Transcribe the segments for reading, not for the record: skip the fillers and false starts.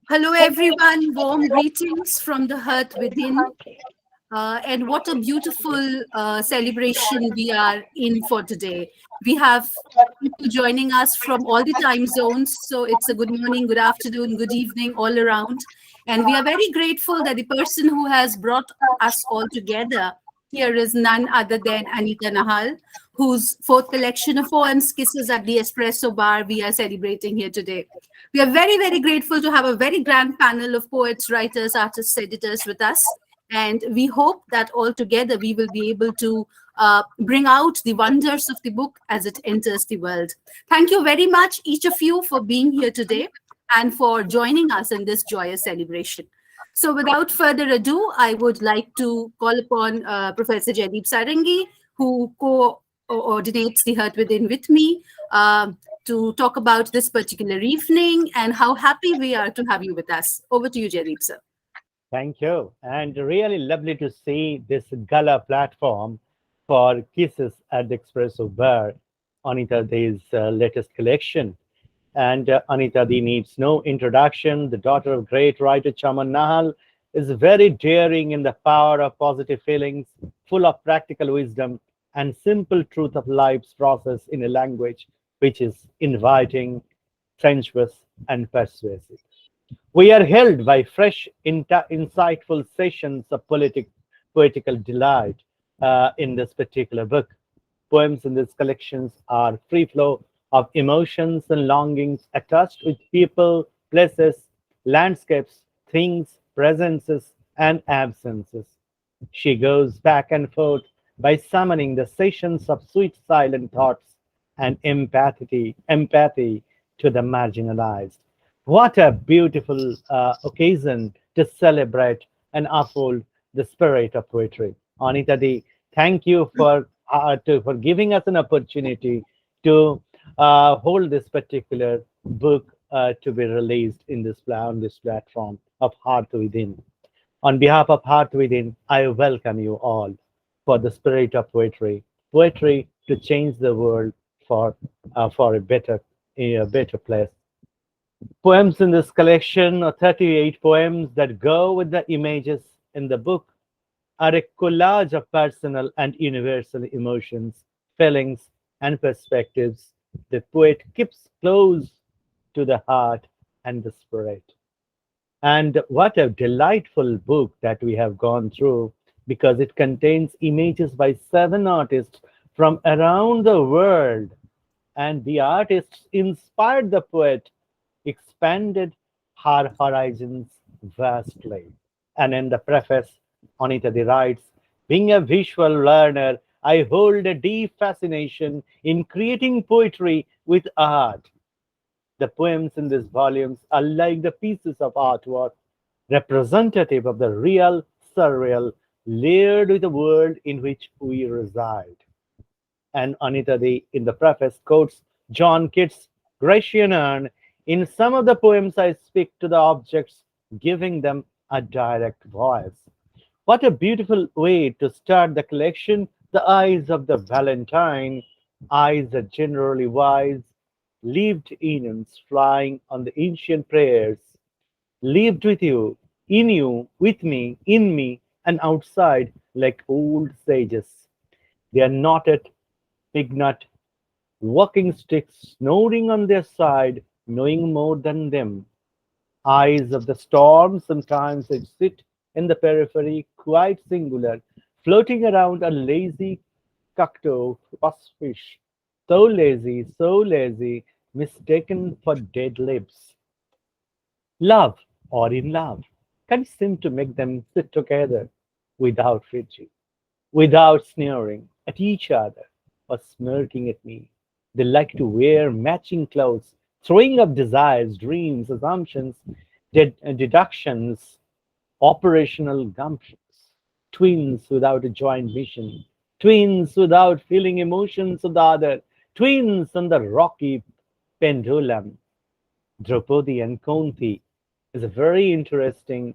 Hello, everyone. Warm greetings from the Hearth Within. And what a beautiful celebration we are in for today. We have people joining us from all the time zones. So it's a good morning, good afternoon, good evening all around. And we are very grateful that the person who has brought us all together here is none other than Anita Nahal, whose fourth collection of poems, Kisses at the Espresso Bar, we are celebrating here today. We are very, very grateful to have a very grand panel of poets, writers, artists, editors with us. And we hope that all together we will be able to bring out the wonders of the book as it enters the world. Thank you very much, each of you, for being here today and for joining us in this joyous celebration. So without further ado, I would like to call upon Professor Jaydeep Sarangi, who coordinates the Hearth Within with me, to talk about this particular evening and how happy we are to have you with us. Over to you, Jaydeep, sir. Thank you. And really lovely to see this gala platform for Kisses at the Espresso Bar, Anita De's latest collection. And Anita Dee needs no introduction. The daughter of great writer Chaman Nahal is very daring in the power of positive feelings, full of practical wisdom and simple truth of life's process in a language which is inviting, sensuous, and persuasive. We are held by fresh, insightful sessions of poetical delight in this particular book. Poems in these collections are free flow of emotions and longings attached with people, places, landscapes, things, presences, and absences. She goes back and forth by summoning the sessions of sweet silent thoughts and empathy to the marginalized. What a beautiful occasion to celebrate and uphold the spirit of poetry. Anita Dee, thank you for giving us an opportunity to hold this particular book to be released in on this platform of Hearth Within. On behalf of Hearth Within, I welcome you all for the spirit of poetry, poetry to change the world for a better place. Poems in this collection are 38 poems that go with the images in the book are a collage of personal and universal emotions, feelings, and perspectives the poet keeps close to the heart and the spirit. And what a delightful book that we have gone through because it contains images by 7 artists from around the world. And the artists inspired the poet, expanded her horizons vastly. And in the preface, Anita writes, being a visual learner, I hold a deep fascination in creating poetry with art. The poems in these volumes are like the pieces of artwork representative of the real, surreal, layered with the world in which we reside. And Anita in the preface quotes John Keats' Grecian urn. In some of the poems, I speak to the objects, giving them a direct voice. What a beautiful way to start the collection. The eyes of the Valentine, eyes are generally wise, lived eons flying on the ancient prayers, lived with you, with me, in me, and outside like old sages. They are knotted, pignut, walking sticks, snoring on their side, knowing more than them. Eyes of the storm, sometimes they sit in the periphery, quite singular, floating around a lazy cacto fish, so lazy, mistaken for dead lips. Love or in love can seem to make them sit together without fidgeting, without sneering at each other or smirking at me. They like to wear matching clothes, throwing up desires, dreams, assumptions, deductions, operational gumptions, twins without a joint mission, twins without feeling emotions of the other, twins on the rocky pendulum. Draupadi and Kunti is a very interesting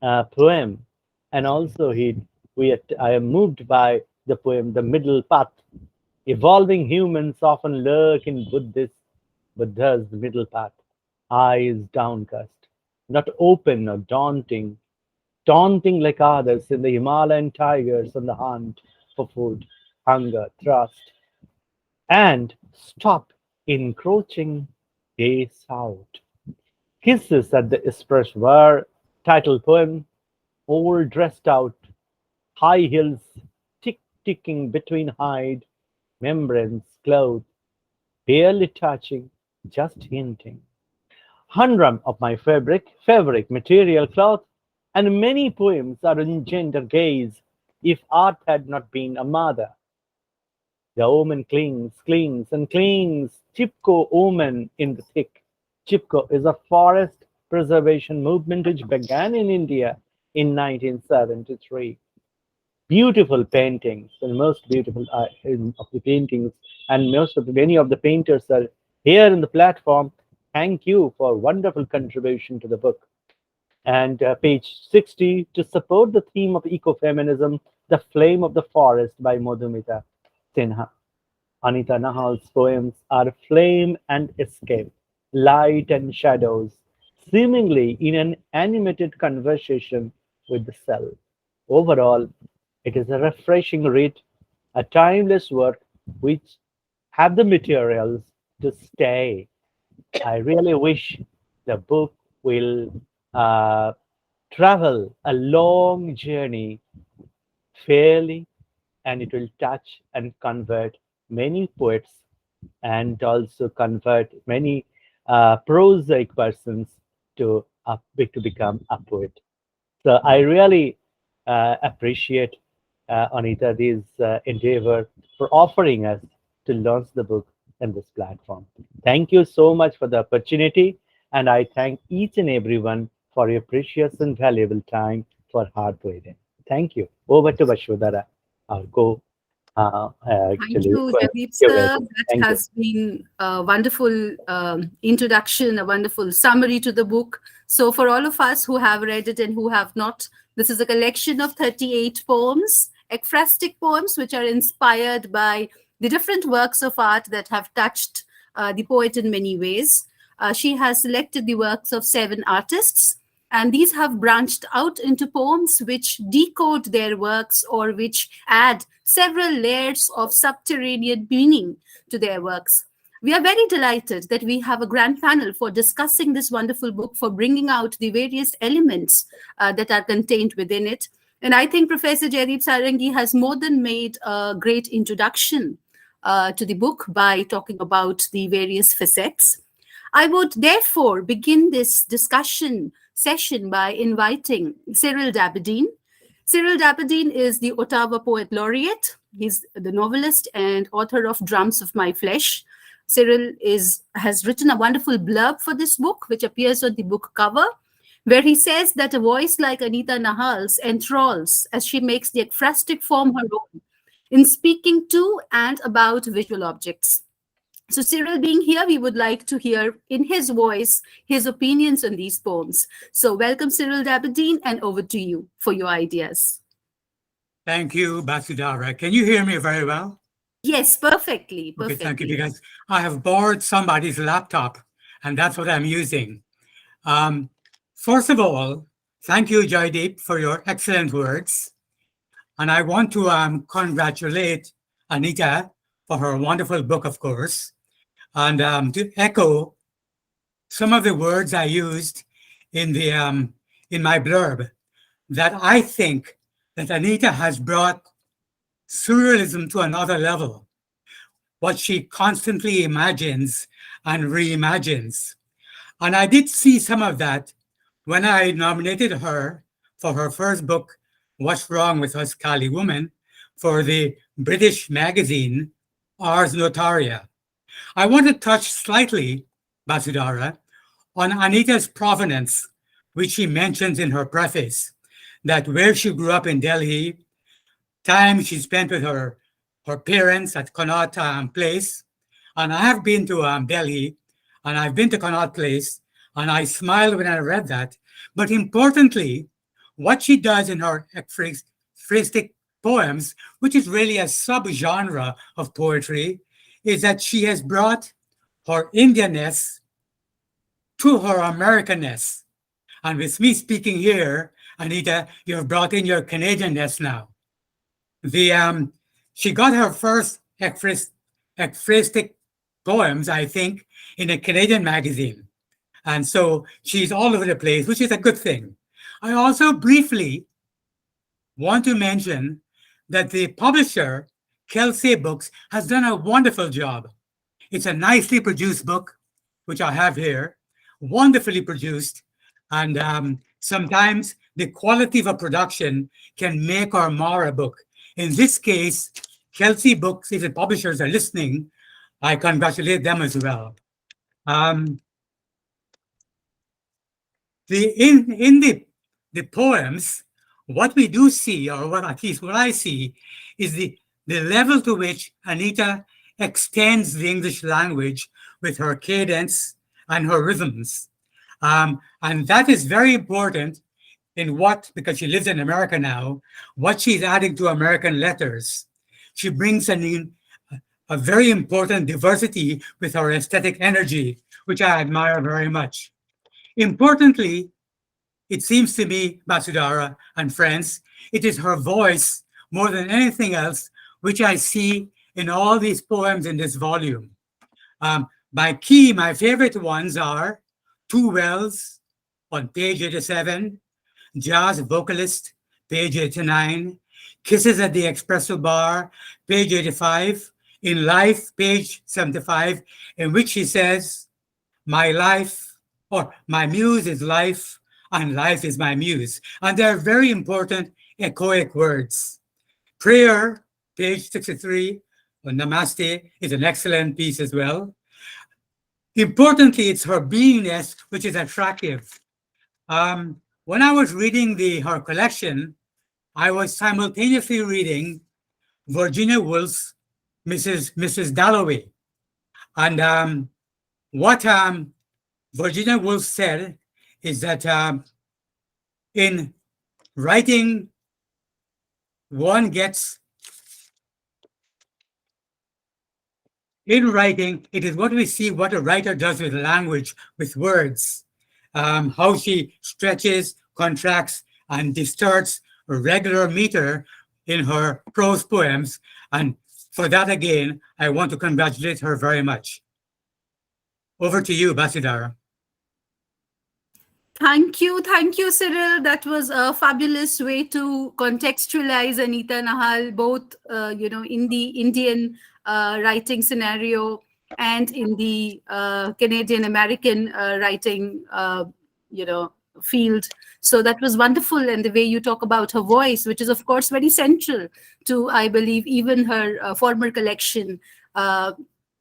poem, and also I am moved by the poem The Middle Path. Evolving humans often lurk in Buddha's middle path, eyes downcast, not open or daunting like others in the Himalayan tigers on the hunt for food, hunger, thirst, and stop encroaching, gaze out. Kisses at the Espresso were title poem, all dressed out, high heels ticking between hide, membranes, cloth, barely touching, just hinting. Hundred of my fabric material cloth, and many poems are in gender gaze. If art had not been a mother, the woman clings, and clings. Chipko woman in the thick. Chipko is a forest preservation movement which began in India in 1973. Beautiful paintings, and most beautiful of the paintings, and many of the painters are here in the platform. Thank you for wonderful contribution to the book. And page 60, to support the theme of ecofeminism, The Flame of the Forest by Madhumita Sinha. Anita Nahal's poems are flame and escape, light and shadows, seemingly in an animated conversation with the self. Overall, it is a refreshing read, a timeless work which have the materials to stay. I really wish the book will uh, travel a long journey fairly, and it will touch and convert many poets and also convert many prosaic persons to become a poet. So I really appreciate Anita this endeavor for offering us to launch the book in this platform. Thank you so much for the opportunity, and I thank each and everyone for your precious and valuable time for Hearth Within. Thank you. Over to Vashwadhara, our go Thank actually you, Jaydeep curator. sir. That Thank you. has been a wonderful introduction, a wonderful summary to the book. So, for all of us who have read it and who have not, this is a collection of 38 poems, ekphrastic poems, which are inspired by the different works of art that have touched the poet in many ways. She has selected the works of 7 artists, and these have branched out into poems which decode their works or which add several layers of subterranean meaning to their works. We are very delighted that we have a grand panel for discussing this wonderful book, for bringing out the various elements that are contained within it. And I think Professor Jaydeep Sarangi has more than made a great introduction to the book by talking about the various facets. I would therefore begin this discussion session by inviting Cyril Dabydeen. Cyril Dabydeen is the Ottawa Poet Laureate. He's the novelist and author of Drums of My Flesh. Cyril has written a wonderful blurb for this book, which appears on the book cover, where he says that a voice like Anita Nahal's enthralls as she makes the ekphrastic form her own in speaking to and about visual objects. So, Cyril being here, we would like to hear in his voice his opinions on these poems. So, welcome, Cyril Dabydeen, and over to you for your ideas. Thank you, Basudara. Can you hear me very well? Yes, perfectly, Okay, thank you, perfectly. because I have borrowed somebody's laptop, and that's what I'm using. Um, First of all, thank you, Jaydeep, for your excellent words. And I want to congratulate Anita for her wonderful book, of course, and to echo some of the words I used in the in my blurb, that I think that Anita has brought surrealism to another level, what she constantly imagines and reimagines. And I did see some of that when I nominated her for her first book, What's Wrong with Us Kali Women, for the British magazine Ars Notaria. I want to touch slightly, Basudara, on Anita's provenance, which she mentions in her preface, that where she grew up in Delhi, time she spent with her parents at Connaught Place. And I have been to Delhi, and I've been to Connaught Place, and I smiled when I read that. But importantly, what she does in her ekphrastic poems, which is really a subgenre of poetry, is that she has brought her Indianness to her Americanness. And with me speaking here, Anita, you've brought in your Canadianness now. She got her first ekphrastic poems, I think, in a Canadian magazine. And so she's all over the place, which is a good thing. I also briefly want to mention that the publisher, Kelsay Books, has done a wonderful job. It's a nicely produced book, which I have here, wonderfully produced. And sometimes the quality of a production can make or mar a book. In this case, Kelsay Books, if the publishers are listening, I congratulate them as well. In the poems, what we do see, or what at least what I see, is the level to which Anita extends the English language with her cadence and her rhythms. And that is very important in because she lives in America now, what she's adding to American letters. She brings in a very important diversity with her aesthetic energy, which I admire very much. Importantly, it seems to me, Basudara and friends, it is her voice more than anything else, which I see in all these poems in this volume. My favorite ones are Two Wells on page 87, Jazz Vocalist, page 89, Kisses at the Espresso Bar, page 85, In Life, page 75, in which she says, my life, or my muse is life, and life is my muse. And they're very important echoic words. Prayer, page 63, on Namaste, is an excellent piece as well. Importantly, it's her beingness which is attractive. When I was reading her collection, I was simultaneously reading Virginia Woolf's Mrs. Dalloway. And what Virginia Woolf said is that in writing, it is what we see what a writer does with language, with words, how she stretches, contracts, and distorts a regular meter in her prose poems. And for that, again, I want to congratulate her very much. Over to you, Basudara. Thank you, Cyril. That was a fabulous way to contextualize Anita Nahal, both in the Indian writing scenario and in the Canadian American writing field. So that was wonderful, and the way you talk about her voice, which is of course very central to, I believe, even her former collection.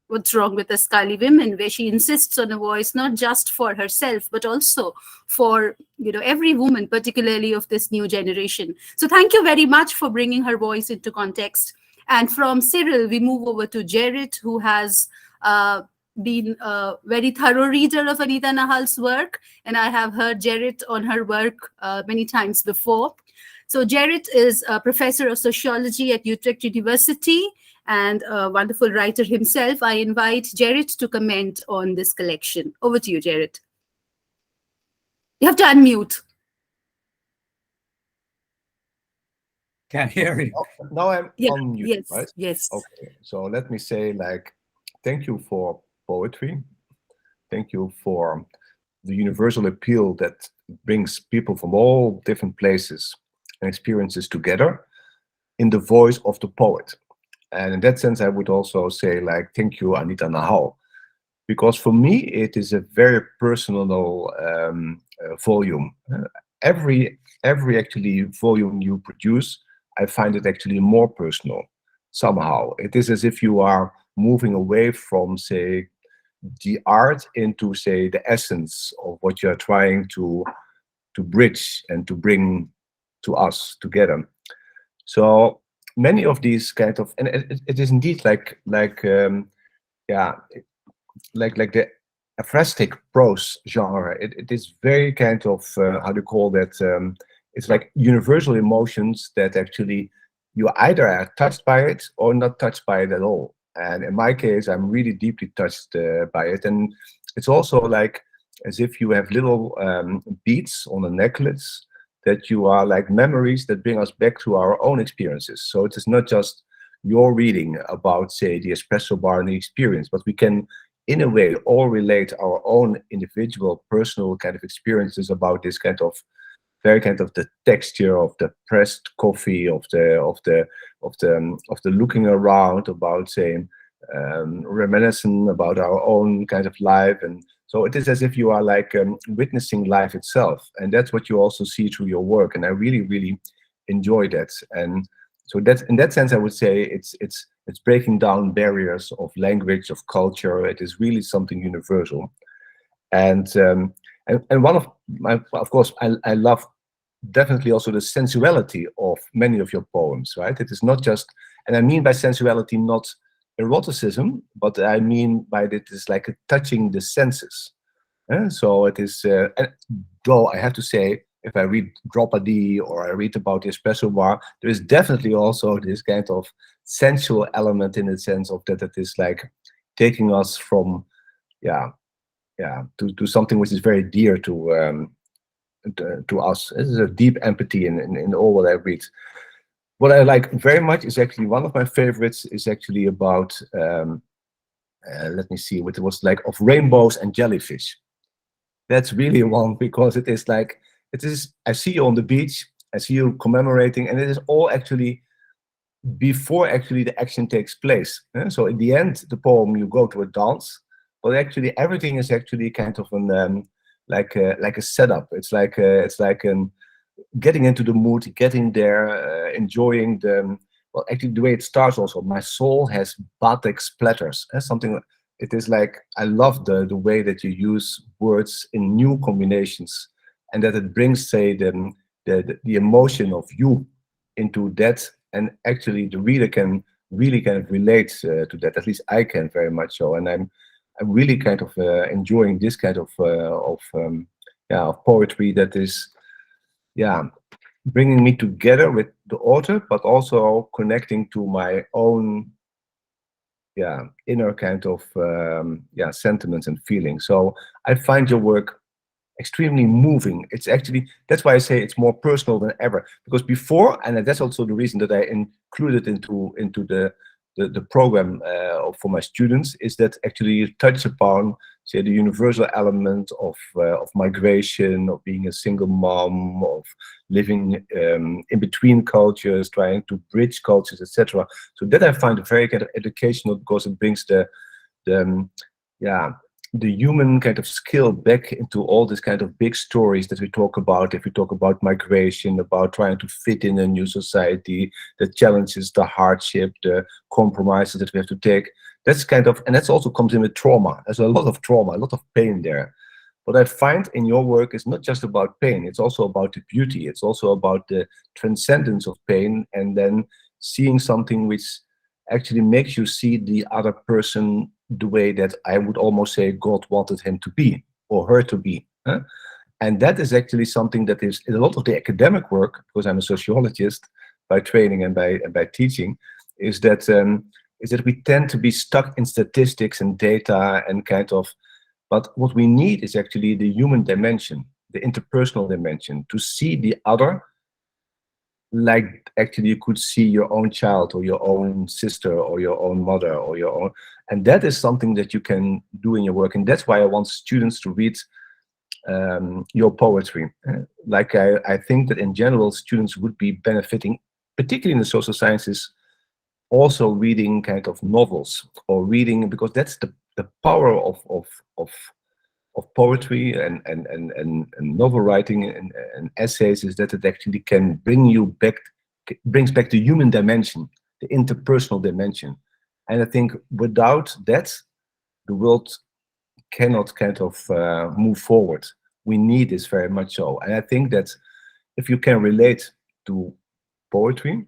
What's Wrong with Us Kali Women, where she insists on a voice not just for herself but also for every woman, particularly of this new generation. So thank you very much for bringing her voice into context. And from Cyril, we move over to Gerrit, who has been a very thorough reader of Anita Nahal's work, and I have heard Gerrit on her work many times before. So Gerrit is a professor of sociology at Utrecht University and a wonderful writer himself. I invite Gerrit to comment on this collection. Over to you, Gerrit. You have to unmute. Can't hear you. Now I'm on mute, yes, right? Yes. Okay, so let me say, thank you for poetry. Thank you for the universal appeal that brings people from all different places and experiences together in the voice of the poet. And in that sense, I would also say, thank you, Anita Nahal, because for me, it is a very personal volume. Every actually volume you produce, I find it actually more personal somehow. It is as if you are moving away from, say, the art into, say, the essence of what you're trying to bridge and to bring to us together. So many of these kind of, and it is indeed like the aphrastic prose genre. It is very kind of how do you call that? It's like universal emotions that actually you either are touched by it or not touched by it at all. And in my case, I'm really deeply touched by it. And it's also like as if you have little beads on a necklace that you are like memories that bring us back to our own experiences. So it is not just your reading about, say, the espresso bar and the experience, but we can, in a way, all relate our own individual, personal kind of experiences about this kind of very kind of the texture of the pressed coffee, of the looking around, about saying reminiscing about our own kind of life. And so it is as if you are like witnessing life itself, and that's what you also see through your work. And I really, really enjoy that. And so that's, in that sense, I would say it's breaking down barriers of language, of culture. It is really something universal. And one of my, of course, I love definitely also the sensuality of many of your poems, right? It is not just, and I mean by sensuality not eroticism, but I mean by it is like a touching the senses. So it is, and though I have to say, if I read Drop a D or I read about the espresso bar, there is definitely also this kind of sensual element in the sense of that it is like taking us from, to something which is very dear to us. This is a deep empathy in all what I read. What I like very much is actually one of my favorites is actually about, let me see, what it was like, of rainbows and jellyfish. That's really one, because it is like, it is, I see you on the beach, I see you commemorating, and it is all actually before actually the action takes place. So in the end, the poem, you go to a dance, but actually everything is actually kind of an, like a setup. It's like getting into the mood, getting there, enjoying the, well, actually the way it starts also, my soul has batik splatters. Something, it is like, I love the way that you use words in new combinations, and that it brings, say, the emotion of you into that, and actually the reader can really kind of relate to that. At least I can very much so, and I'm really kind of enjoying this kind of poetry that is, bringing me together with the author, but also connecting to my own, inner kind of, sentiments and feelings. So I find your work extremely moving. It's actually, that's why I say it's more personal than ever, because before, and that's also the reason that I included into the program for my students, is that actually you touch upon, say, the universal element of migration, of being a single mom, of living in between cultures, trying to bridge cultures, etc. So that I find very kind of educational, because it brings the human kind of skill back into all this kind of big stories that we talk about. If we talk about migration, about trying to fit in a new society, the challenges, the hardship, the compromises that we have to take. That's kind of, and that's also comes in with trauma. There's a lot of trauma, a lot of pain there. What I find in your work is not just about pain, it's also about the beauty. It's also about the transcendence of pain, and then seeing something which actually makes you see the other person the way that I would almost say God wanted him to be, or her to be. And that is actually something that is in a lot of the academic work, because I'm a sociologist by training and by teaching, is that we tend to be stuck in statistics and data and kind of, but what we need is actually the human dimension, the interpersonal dimension, to see the other like actually you could see your own child or your own sister or your own mother or your own, and that is something that you can do in your work. And that's why I want students to read your poetry. Like I think that in general students would be benefiting, particularly in the social sciences, also reading kind of novels, or reading, because that's the power of poetry and novel writing and essays, is that it actually can bring you back, brings back the human dimension, the interpersonal dimension. And I think without that, the world cannot kind of move forward. We need this very much so. And I think that if you can relate to poetry,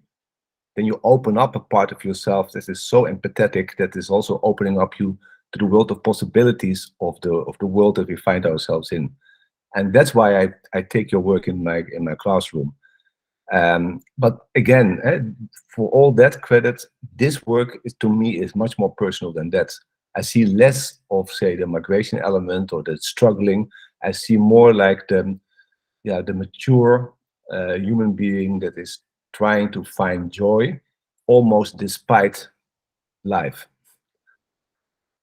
then you open up a part of yourself that is so empathetic, that is also opening up you to the world of possibilities of the world that we find ourselves in. And that's why I take your work in my classroom. But again, for all that credit, this work is, to me, is much more personal than that. I see less of, say, the migration element or the struggling. I see more like the mature human being that is trying to find joy almost despite life.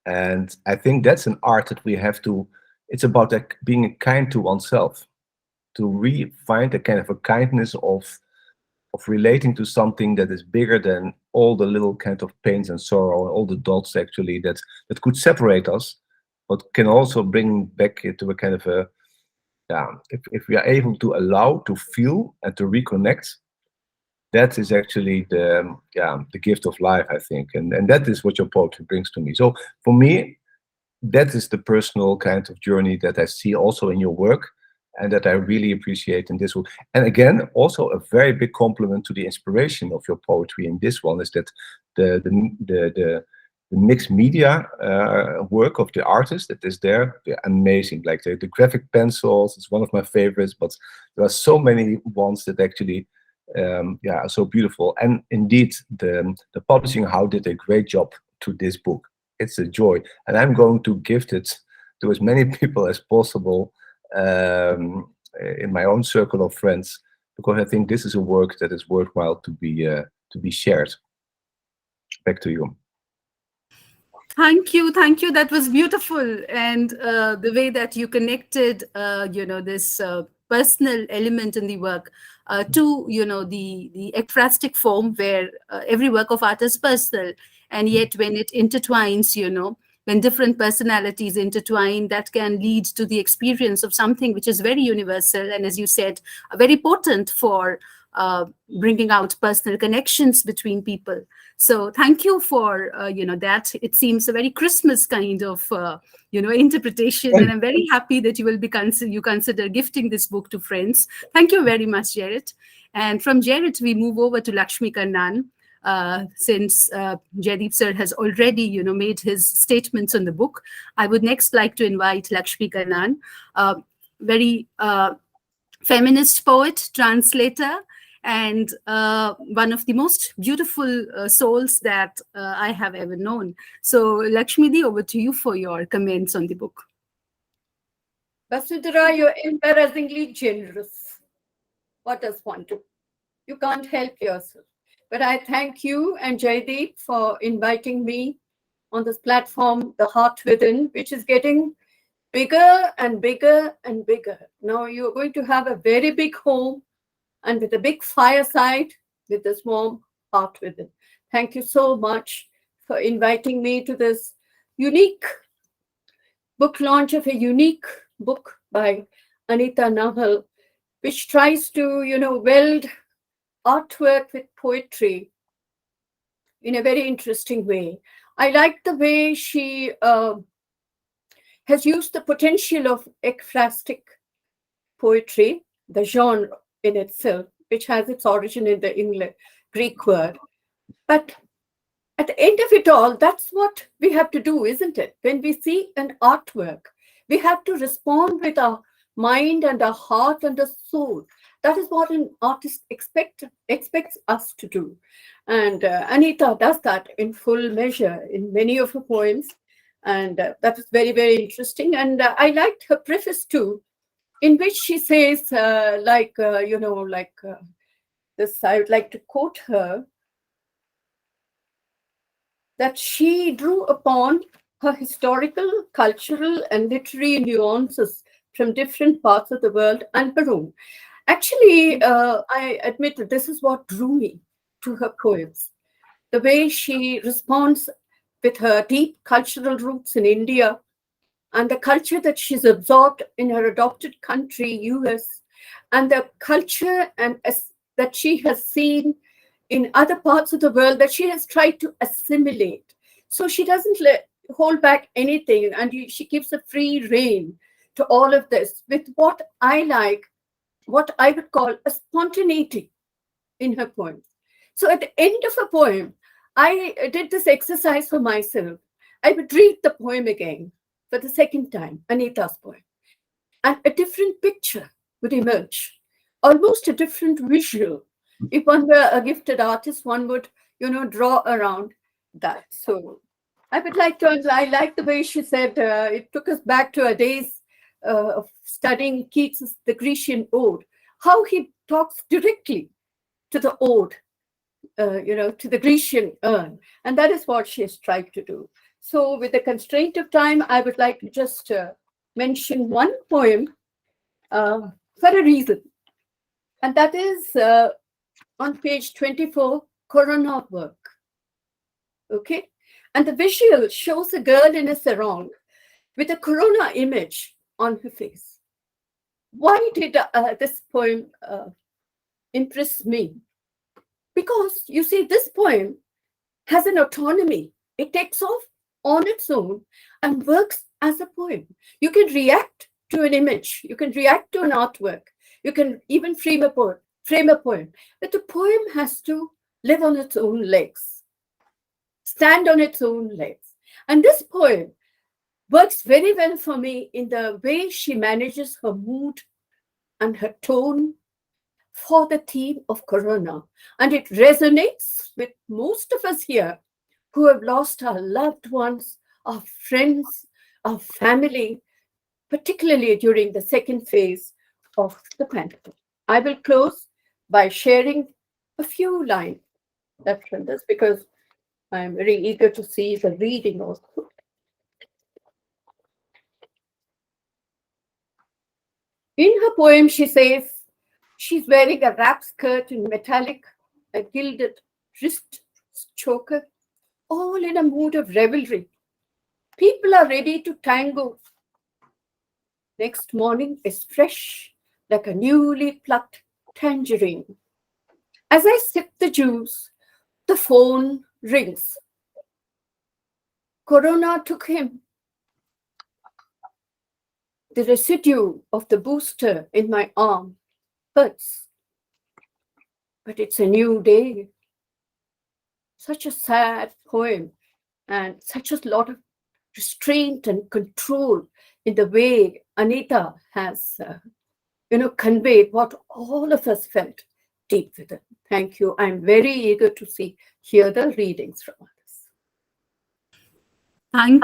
And I think that's an art that we have to, it's about like being kind to oneself, to find a kind of a kindness of relating to something that is bigger than all the little kind of pains and sorrow and all the dots actually that could separate us, but can also bring back into a kind of a, yeah, if we are able to allow to feel and to reconnect, that is actually the gift of life, I think. And that is what your poetry brings to me. So for me, that is the personal kind of journey that I see also in your work, and that I really appreciate in this one. And again, also a very big compliment to the inspiration of your poetry in this one is that the mixed media work of the artist that is there, they're amazing. Like the graphic pencils is one of my favorites, but there are so many ones that actually are so beautiful. And indeed, the publishing house did a great job to this book. It's a joy, and I'm going to gift it to as many people as possible in my own circle of friends, because I think this is a work that is worthwhile to be shared. Back to you. Thank you, thank you. That was beautiful, and the way that you connected, this personal element in the work to, the ekphrastic form, where every work of art is personal, and yet when it intertwines, when different personalities intertwine, that can lead to the experience of something which is very universal, and as you said, very potent for bringing out personal connections between people. So thank you for that. It seems a very Christmas kind of interpretation, and I'm very happy that you will you consider gifting this book to friends. Thank you very much, Gerrit. And from Gerrit, we move over to Lakshmi Kannan. Since Jaydeep sir has already, made his statements on the book, I would next like to invite Lakshmi Kannan, very feminist poet, translator, and one of the most beautiful souls that I have ever known. So, Lakshmi Di, over to you for your comments on the book. Vasudhara, you're embarrassingly generous. What does one do? You can't help yourself. But I thank you and Jaydeep for inviting me on this platform, the Hearth Within, which is getting bigger and bigger and bigger. Now you're going to have a very big home and with a big fireside with this warm Hearth Within. Thank you so much for inviting me to this unique book launch of a unique book by Anita Nahal, which tries to, weld artwork with poetry in a very interesting way. I like the way she has used the potential of ekphrastic poetry, the genre in itself, which has its origin in the Greek word. But at the end of it all, that's what we have to do, isn't it? When we see an artwork, we have to respond with our mind and our heart and our soul. That is what an artist expects us to do. And Anita does that in full measure in many of her poems. And that was very, very interesting. And I liked her preface too, in which she says, this, I would like to quote her, that she drew upon her historical, cultural, and literary nuances from different parts of the world and her own. Actually, I admit that this is what drew me to her poems. The way she responds with her deep cultural roots in India and the culture that she's absorbed in her adopted country, US, and the culture that she has seen in other parts of the world that she has tried to assimilate. So she doesn't hold back anything, and she gives a free rein to all of this with what I like, what I would call a spontaneity in her poems. So at the end of a poem, I did this exercise for myself. I would read the poem again for the second time, Anita's poem, and a different picture would emerge, almost a different visual if one were a gifted artist, one would, draw around that. So I would like to, I like the way she said, it took us back to our days of studying Keats' The Grecian Ode, how he talks directly to the ode, to the Grecian urn. And that is what she has tried to do. So with the constraint of time, I would like to just mention one poem for a reason. And that is on page 24, Corona work. Okay? And the visual shows a girl in a sarong with a corona image on her face. Why did this poem impress me? Because you see, this poem has an autonomy. It takes off on its own and works as a poem. You can react to an image. You can react to an artwork. You can even frame a poem. But the poem has to live on its own legs, stand on its own legs. And this poem works very well for me in the way she manages her mood and her tone for the theme of Corona. And it resonates with most of us here who have lost our loved ones, our friends, our family, particularly during the second phase of the pandemic. I will close by sharing a few lines from this because I am very eager to see the reading also. In her poem, she says she's wearing a wrap skirt in metallic, a gilded wrist choker, all in a mood of revelry. People are ready to tango. Next morning is fresh, like a newly plucked tangerine. As I sip the juice, the phone rings. Corona took him. The residue of the booster in my arm hurts. But it's a new day. Such a sad poem and such a lot of restraint and control in the way Anita has, conveyed what all of us felt deep within. Thank you. I'm very eager to hear the readings from others. Thank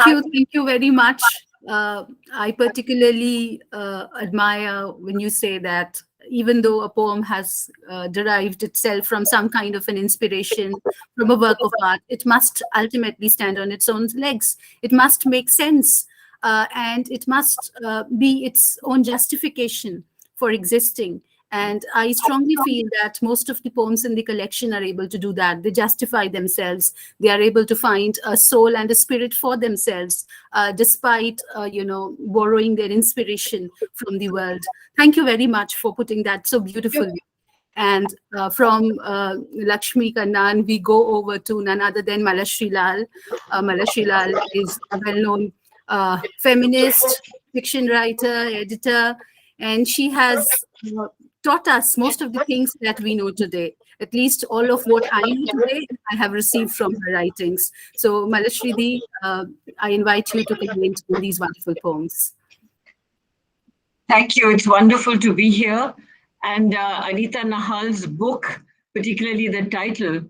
you very much. I particularly admire when you say that even though a poem has derived itself from some kind of an inspiration, from a work of art, it must ultimately stand on its own legs. It must make sense, and it must be its own justification for existing. And I strongly feel that most of the poems in the collection are able to do that. They justify themselves. They are able to find a soul and a spirit for themselves, despite, borrowing their inspiration from the world. Thank you very much for putting that so beautifully. And from Lakshmi Kannan, we go over to none other than Malashri Lal. Malashri Lal is a well-known feminist, fiction writer, editor, and she has taught us most of the things that we know today. At least all of what I know today, I have received from her writings. So, Malashri Di, I invite you to comment on these wonderful poems. Thank you. It's wonderful to be here. And Anita Nahal's book, particularly the title,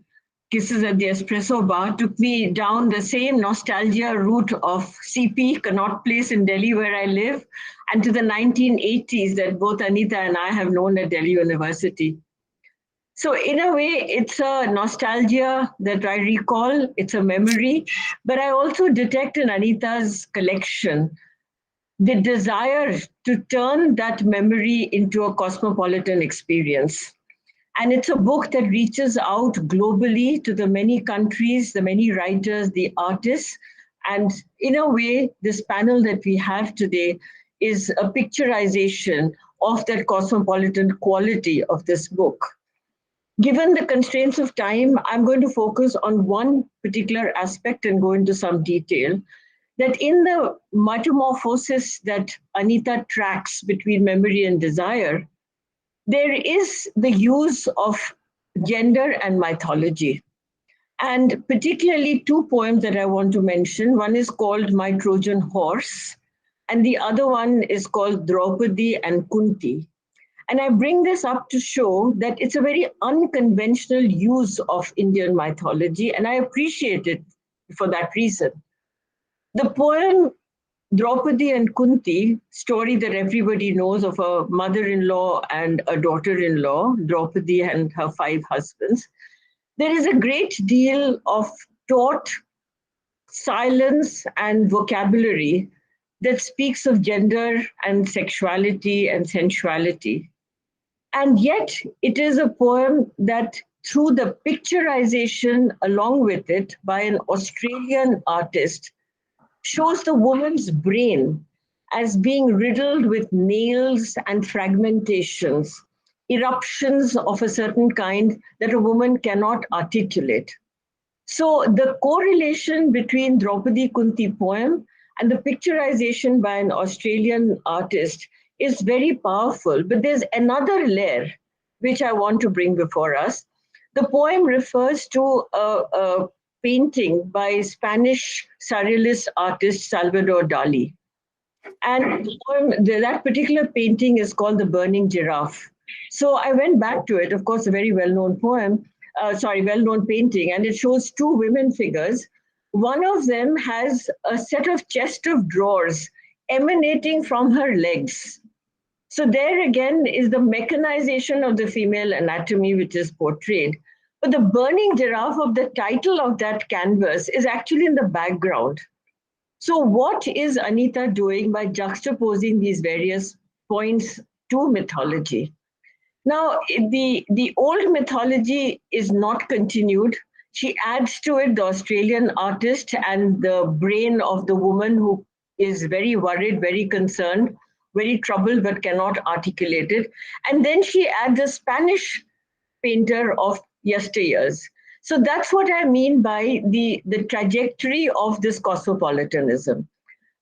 Kisses at the Espresso Bar, took me down the same nostalgia route of CP, Connaught Place in Delhi, where I live, and to the 1980s that both Anita and I have known at Delhi University. So in a way, it's a nostalgia that I recall, it's a memory, but I also detect in Anita's collection the desire to turn that memory into a cosmopolitan experience. And it's a book that reaches out globally to the many countries, the many writers, the artists. And in a way, this panel that we have today is a picturization of that cosmopolitan quality of this book. Given the constraints of time, I'm going to focus on one particular aspect and go into some detail. That in the metamorphosis that Anita tracks between memory and desire, there is the use of gender and mythology. And particularly two poems that I want to mention. One is called My Trojan Horse, and the other one is called Draupadi and Kunti. And I bring this up to show that it's a very unconventional use of Indian mythology, and I appreciate it for that reason. The poem Draupadi and Kunti, story that everybody knows of a mother-in-law and a daughter-in-law, Draupadi and her 5 husbands, there is a great deal of taught silence and vocabulary that speaks of gender and sexuality and sensuality. And yet, it is a poem that, through the picturization along with it by an Australian artist, shows the woman's brain as being riddled with nails and fragmentations, eruptions of a certain kind that a woman cannot articulate. So the correlation between Draupadi Kunti poem and the picturization by an Australian artist is very powerful. But there's another layer which I want to bring before us. The poem refers to a painting by Spanish surrealist artist Salvador Dali. And the poem, that particular painting is called The Burning Giraffe. So I went back to it, of course, a very well-known poem, well-known painting, and it shows 2 women figures. One of them has a set of chest of drawers emanating from her legs. So there again is the mechanization of the female anatomy which is portrayed. But the burning giraffe of the title of that canvas is actually in the background. So what is Anita doing by juxtaposing these various points to mythology? Now, the old mythology is not continued. She adds to it the Australian artist and the brain of the woman who is very worried, very concerned, very troubled, but cannot articulate it. And then she adds a Spanish painter of yesteryears. So that's what I mean by the trajectory of this cosmopolitanism.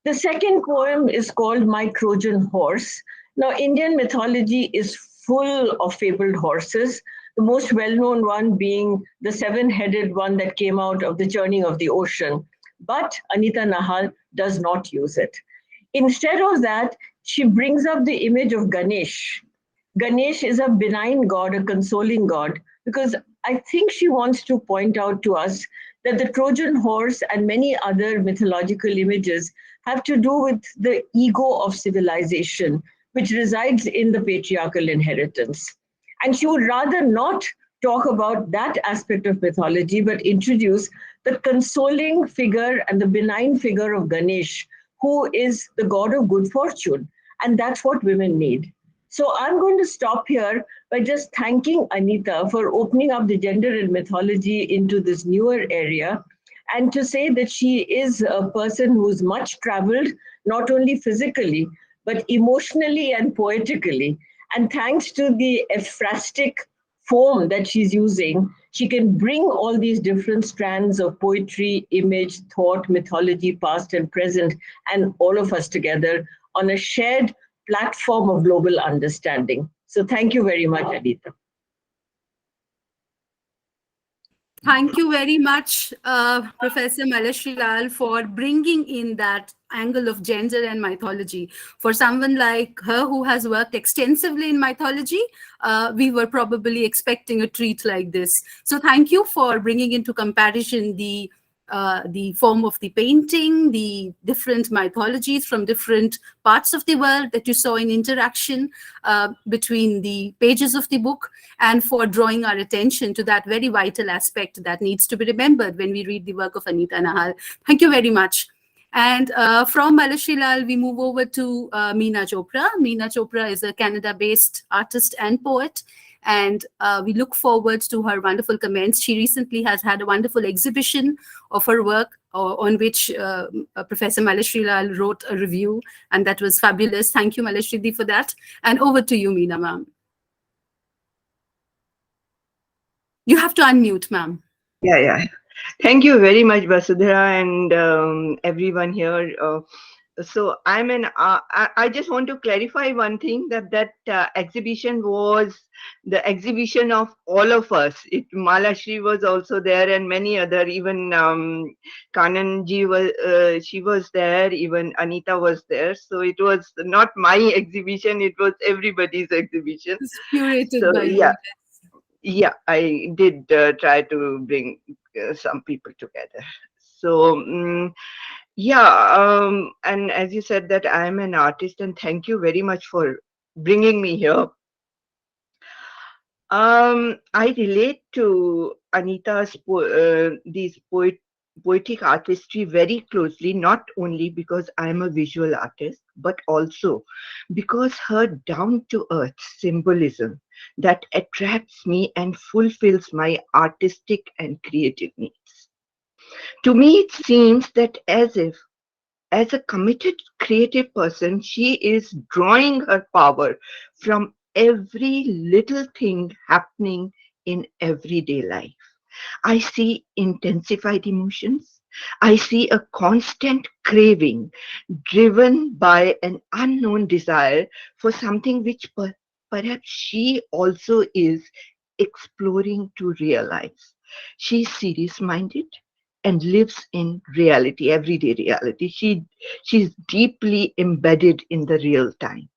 The second poem is called My Trojan Horse. Now, Indian mythology is full of fabled horses, the most well-known one being the 7-headed one that came out of the churning of the ocean. But Anita Nahal does not use it. Instead of that, she brings up the image of Ganesh. Ganesh is a benign god, a consoling god, because I think she wants to point out to us that the Trojan horse and many other mythological images have to do with the ego of civilization, which resides in the patriarchal inheritance. And she would rather not talk about that aspect of mythology, but introduce the consoling figure and the benign figure of Ganesh, who is the god of good fortune. And that's what women need. So I'm going to stop here by just thanking Anita for opening up the gender and mythology into this newer area, and to say that she is a person who's much traveled, not only physically, but emotionally and poetically. And thanks to the ekphrastic form that she's using, she can bring all these different strands of poetry, image, thought, mythology, past and present, and all of us together on a shared platform of global understanding. So thank you very much, Anita. Thank you very much, Professor Malashri Lal, for bringing in that angle of gender and mythology. For someone like her who has worked extensively in mythology, we were probably expecting a treat like this. So thank you for bringing into comparison the form of the painting, the different mythologies from different parts of the world that you saw in interaction between the pages of the book, and for drawing our attention to that very vital aspect that needs to be remembered when we read the work of Anita Nahal. Thank you very much. And from Malashri Lal, we move over to Meena Chopra. Meena Chopra is a Canada-based artist and poet, and we look forward to her wonderful comments. She recently has had a wonderful exhibition of her work on which Professor Malashri Lal wrote a review, and that was fabulous. Thank you, Malashri Di, for that. And over to you, Meena, ma'am. You have to unmute, ma'am. Yeah. Thank you very much, Vasudhara, and everyone here. So I just want to clarify one thing, that exhibition was the exhibition of all of us. Malashri was also there, and many other, even Kannan ji was, she was there, even Anita was there. So it was not my exhibition, it was everybody's exhibition. It's curated So by yeah, you. yeah, I did try to bring some people together. So yeah, and as you said that I'm an artist, and thank you very much for bringing me here. I relate to Anita's poetic artistry very closely, not only because I'm a visual artist, but also because her down-to-earth symbolism that attracts me and fulfills my artistic and creative needs. To me, it seems that as a committed creative person, she is drawing her power from every little thing happening in everyday life. I see intensified emotions. I see a constant craving driven by an unknown desire for something which perhaps she also is exploring to realize. She's serious minded and lives in reality, everyday reality. She's deeply embedded in the real time.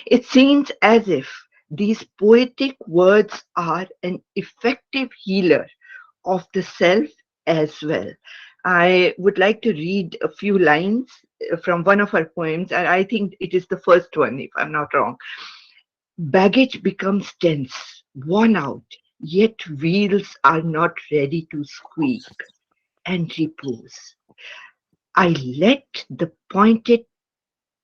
It seems as if these poetic words are an effective healer of the self as well. I would like to read a few lines from one of her poems, and I think it is the first one, if I'm not wrong. Baggage becomes dense, worn out, yet wheels are not ready to squeak and repose. I let the pointed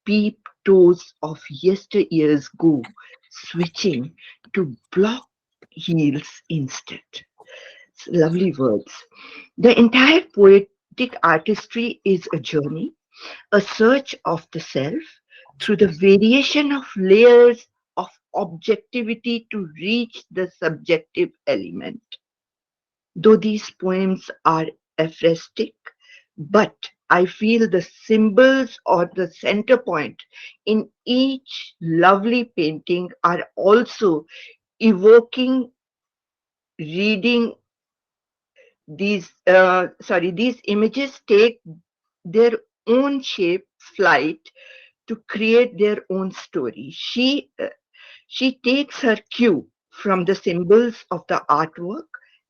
peep toes of yesteryears go, switching to block heels instead. Lovely words. The entire poetic artistry is a journey, a search of the self through the variation of layers of objectivity to reach the subjective element. Though these poems are aphoristic, but I feel the symbols or the center point in each lovely painting are also evoking reading these images take their own shape, flight to create their own story. She takes her cue from the symbols of the artwork,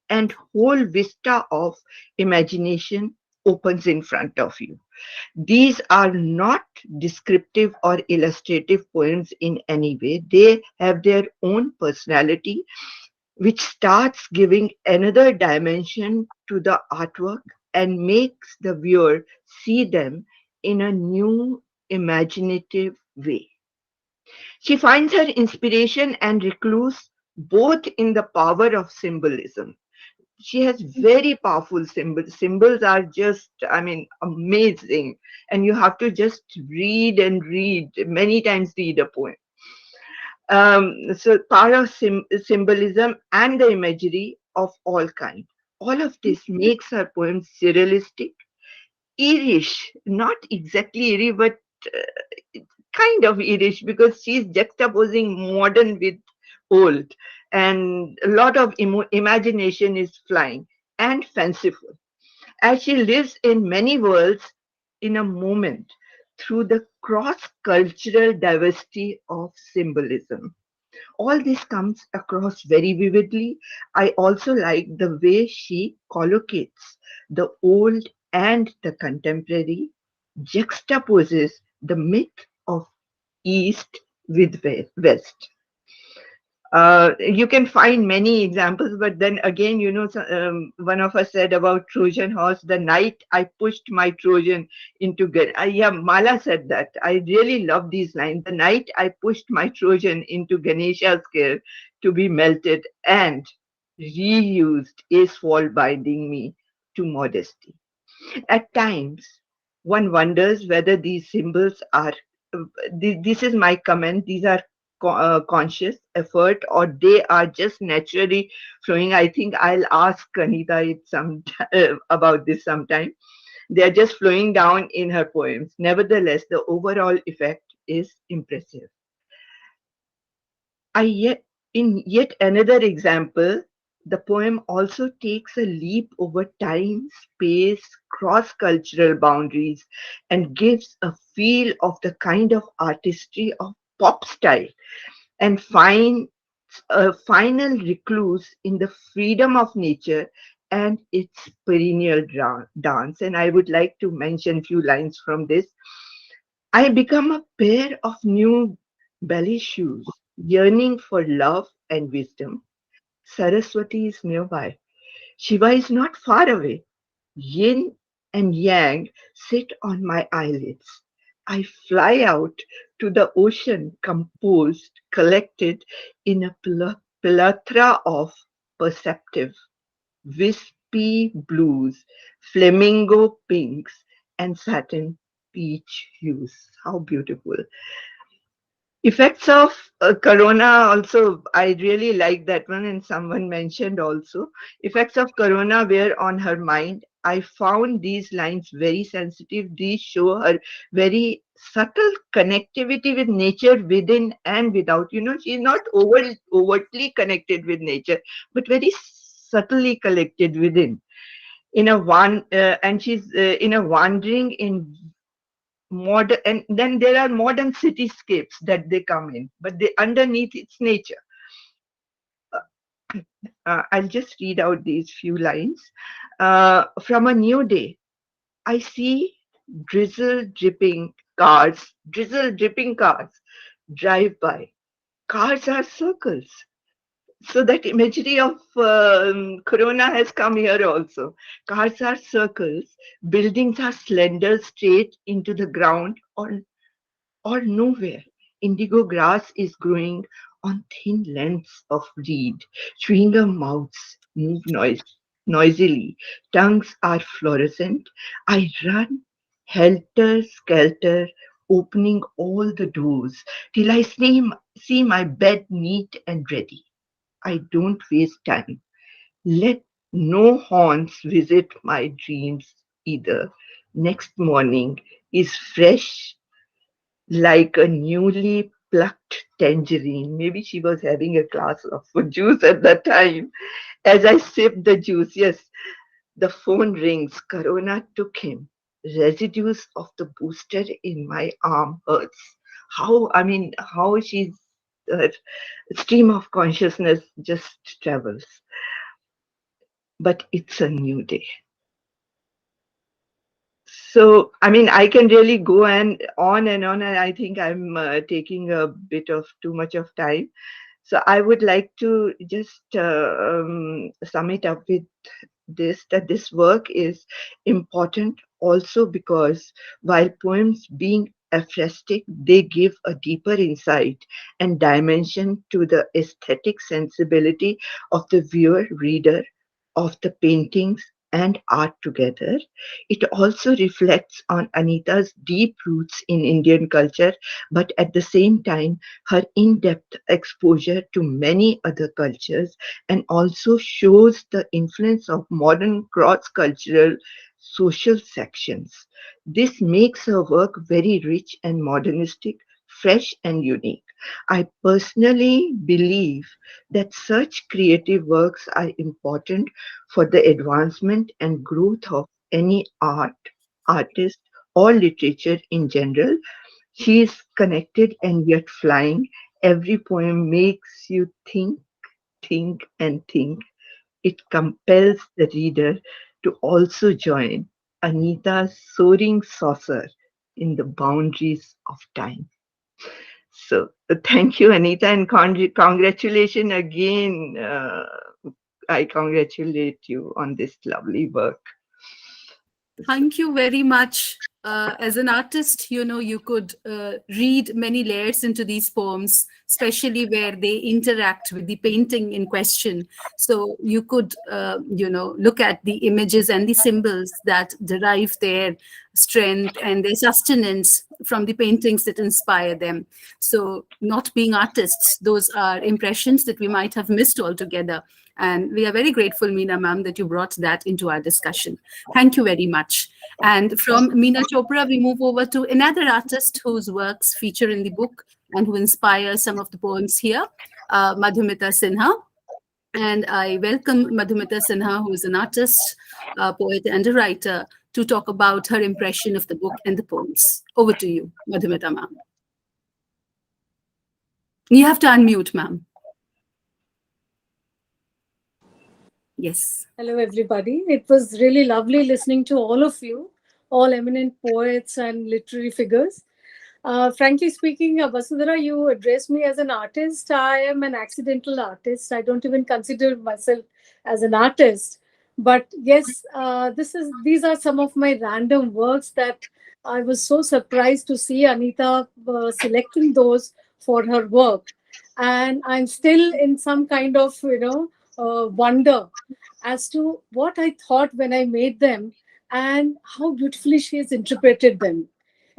and whole vista of imagination opens in front of you. These are not descriptive or illustrative poems in any way. They have their own personality, which starts giving another dimension to the artwork and makes the viewer see them in a new imaginative way. She finds her inspiration and recluse both in the power of symbolism. She has very powerful symbols. Symbols are just, I mean, amazing. And you have to just read and read, many times read a poem. So part of symbolism and the imagery of all kind. All of this makes her poems surrealistic, Irish, not exactly eerie, but kind of Irish because she's juxtaposing modern with old, and a lot of imagination is flying and fanciful as she lives in many worlds in a moment through the cross-cultural diversity of symbolism. All this comes across very vividly. I also like the way she collocates the old and the contemporary, juxtaposes the myth of East with West. You can find many examples, but then again, one of us said about Trojan horse. The night I pushed my Trojan into yeah, Mala said that. I really love these lines. The night I pushed my Trojan into Ganesha's care to be melted and reused is fall binding me to modesty. At times, one wonders whether these symbols are, this is my comment, these are conscious effort or they are just naturally flowing. I think I'll ask Anita it some about this sometime. They are just flowing down in her poems. Nevertheless, the overall effect is impressive. In yet another example, the poem also takes a leap over time, space, cross-cultural boundaries, and gives a feel of the kind of artistry of pop style, and finds a final recluse in the freedom of nature and its perennial dance. And I would like to mention few lines from this. I become a pair of new ballet shoes, yearning for love and wisdom. Saraswati is nearby. Shiva is not far away. Yin and yang sit on my eyelids. I fly out to the ocean, composed, collected in a plethora of perceptive, wispy blues, flamingo pinks, and satin peach hues. How beautiful. Effects of corona also, I really like that one, and someone mentioned also effects of corona were on her mind. I found these lines very sensitive. These show her very subtle connectivity with nature within and without. She's not overtly connected with nature, but very subtly connected within. And she's in a wandering in modern, and then there are modern cityscapes that they come in, but they underneath it's nature. I'll just read out these few lines. From a new day, I see drizzle dripping cars drive by. Cars are circles. So that imagery of corona has come here also. Cars are circles, buildings are slender straight into the ground, or nowhere. Indigo grass is growing on thin lengths of reed. Chewing gum mouths move noisily. Tongues are fluorescent. I run helter skelter, opening all the doors till I see my bed neat and ready. I don't waste time. Let no haunts visit my dreams either. Next morning is fresh like a newly plucked tangerine. Maybe she was having a glass of juice at that time. As I sipped the juice, yes, the phone rings. Corona took him. Residues of the booster in my arm hurts. How she's stream of consciousness just travels. But it's a new day. So, I can really go on and on, and I think I'm taking a bit of too much of time. So I would like to just sum it up with that this work is important also because while poems being aphoristic, they give a deeper insight and dimension to the aesthetic sensibility of the viewer, reader, of the paintings and art together. It also reflects on Anita's deep roots in Indian culture, but at the same time, her in-depth exposure to many other cultures, and also shows the influence of modern cross-cultural social sections. This makes her work very rich and modernistic, fresh and unique. I personally believe that such creative works are important for the advancement and growth of any artist, or literature in general. She is connected and yet flying. Every poem makes you think, and think. It compels the reader to also join Anita's soaring saucer in the boundaries of time. So thank you, Anita, and congratulations again. I congratulate you on this lovely work. Thank you very much. As an artist, you could read many layers into these poems, especially where they interact with the painting in question. So you could, look at the images and the symbols that derive their strength and their sustenance from the paintings that inspire them. So not being artists, those are impressions that we might have missed altogether. And we are very grateful, Meena ma'am, that you brought that into our discussion. Thank you very much. And from Meena Chopra, we move over to another artist whose works feature in the book and who inspires some of the poems here, Madhumita Sinha. And I welcome Madhumita Sinha, who is an artist, poet, and a writer, to talk about her impression of the book and the poems. Over to you, Madhumita ma'am. You have to unmute, ma'am. Yes. Hello, everybody. It was really lovely listening to all of you, all eminent poets and literary figures. Frankly speaking, Vasundhara, you addressed me as an artist. I am an accidental artist. I don't even consider myself as an artist. But yes, these are some of my random works that I was so surprised to see Anita selecting those for her work. And I'm still in some kind of, wonder as to what I thought when I made them and how beautifully she has interpreted them.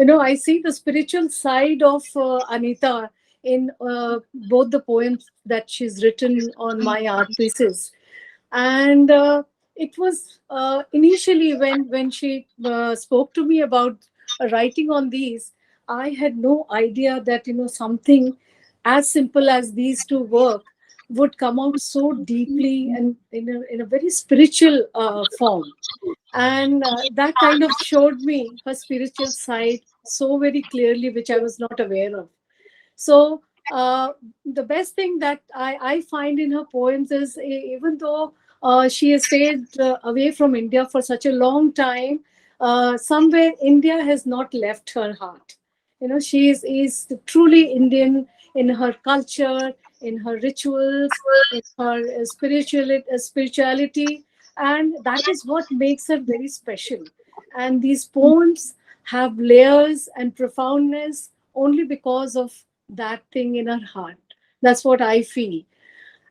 I see the spiritual side of Anita in both the poems that she's written on my art pieces. And it was initially when she spoke to me about writing on these, I had no idea that something as simple as these two work would come out so deeply and in a very spiritual form. And that kind of showed me her spiritual side so very clearly, which I was not aware of. So the best thing that I find in her poems is, even though she has stayed away from India for such a long time, somewhere India has not left her heart. She is truly Indian in her culture, in her rituals, in her spirituality, and that is what makes her very special. And these poems have layers and profoundness only because of that thing in her heart. That's what I feel.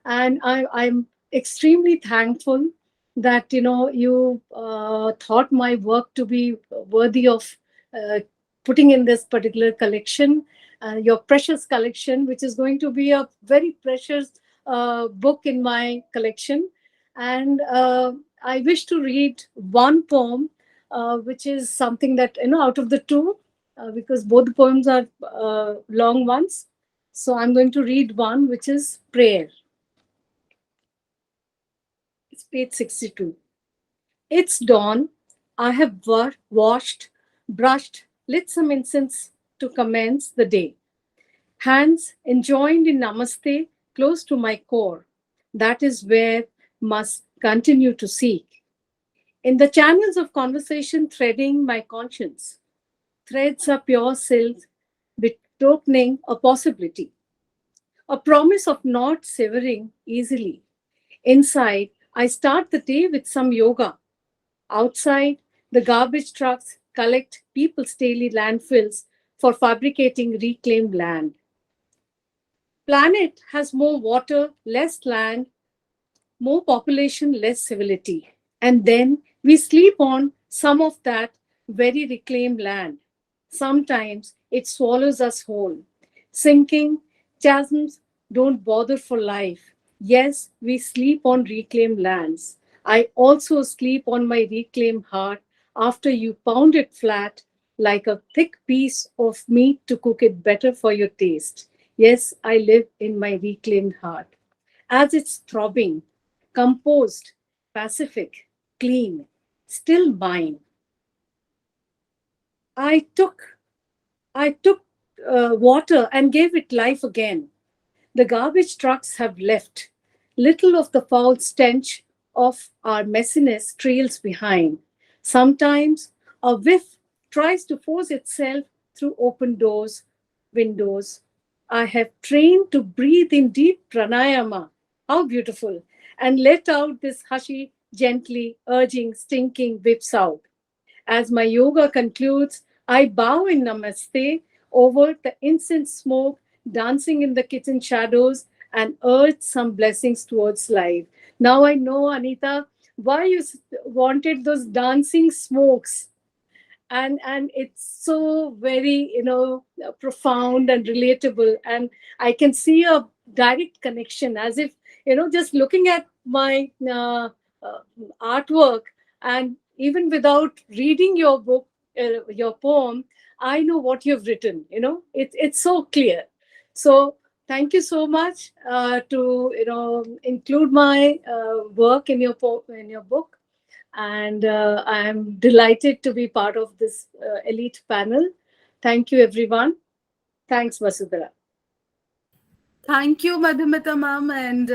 And I'm extremely thankful that you thought my work to be worthy of putting in this particular collection, your precious collection, which is going to be a very precious book in my collection. And I wish to read one poem, which is something that out of the two, because both the poems are long ones. So I'm going to read one, which is Prayer. It's page 62. It's dawn. I have washed, brushed, lit some incense to commence the day. Hands enjoined in Namaste close to my core. That is where must continue to seek. In the channels of conversation threading my conscience, threads are pure silk, betokening a possibility, a promise of not severing easily. Inside, I start the day with some yoga. Outside, the garbage trucks collect people's daily landfills for fabricating reclaimed land. Planet has more water, less land, more population, less civility. And then we sleep on some of that very reclaimed land. Sometimes it swallows us whole. Sinking chasms don't bother for life. Yes, we sleep on reclaimed lands. I also sleep on my reclaimed heart after you pound it flat like a thick piece of meat to cook it better for your taste. Yes, I live in my reclaimed heart. As it's throbbing, composed, pacific, clean, still mine. I took water and gave it life again. The garbage trucks have left. Little of the foul stench of our messiness trails behind. Sometimes a whiff tries to force itself through open doors, windows. I have trained to breathe in deep pranayama. How beautiful. And let out this hushy, gently urging, stinking whips out. As my yoga concludes, I bow in namaste over the incense smoke dancing in the kitchen shadows and urge some blessings towards life. Now I know, Anita, why you wanted those dancing smokes. and it's so very, profound and relatable, and I can see a direct connection, as if, just looking at my artwork, and even without reading your book, your poem, I know what you've written. It's so clear. So thank you so much to include my work in in your book, and I am delighted to be part of this elite panel. Thank you, everyone. Thanks, Vasudhara. Thank you, Madhumita ma'am. And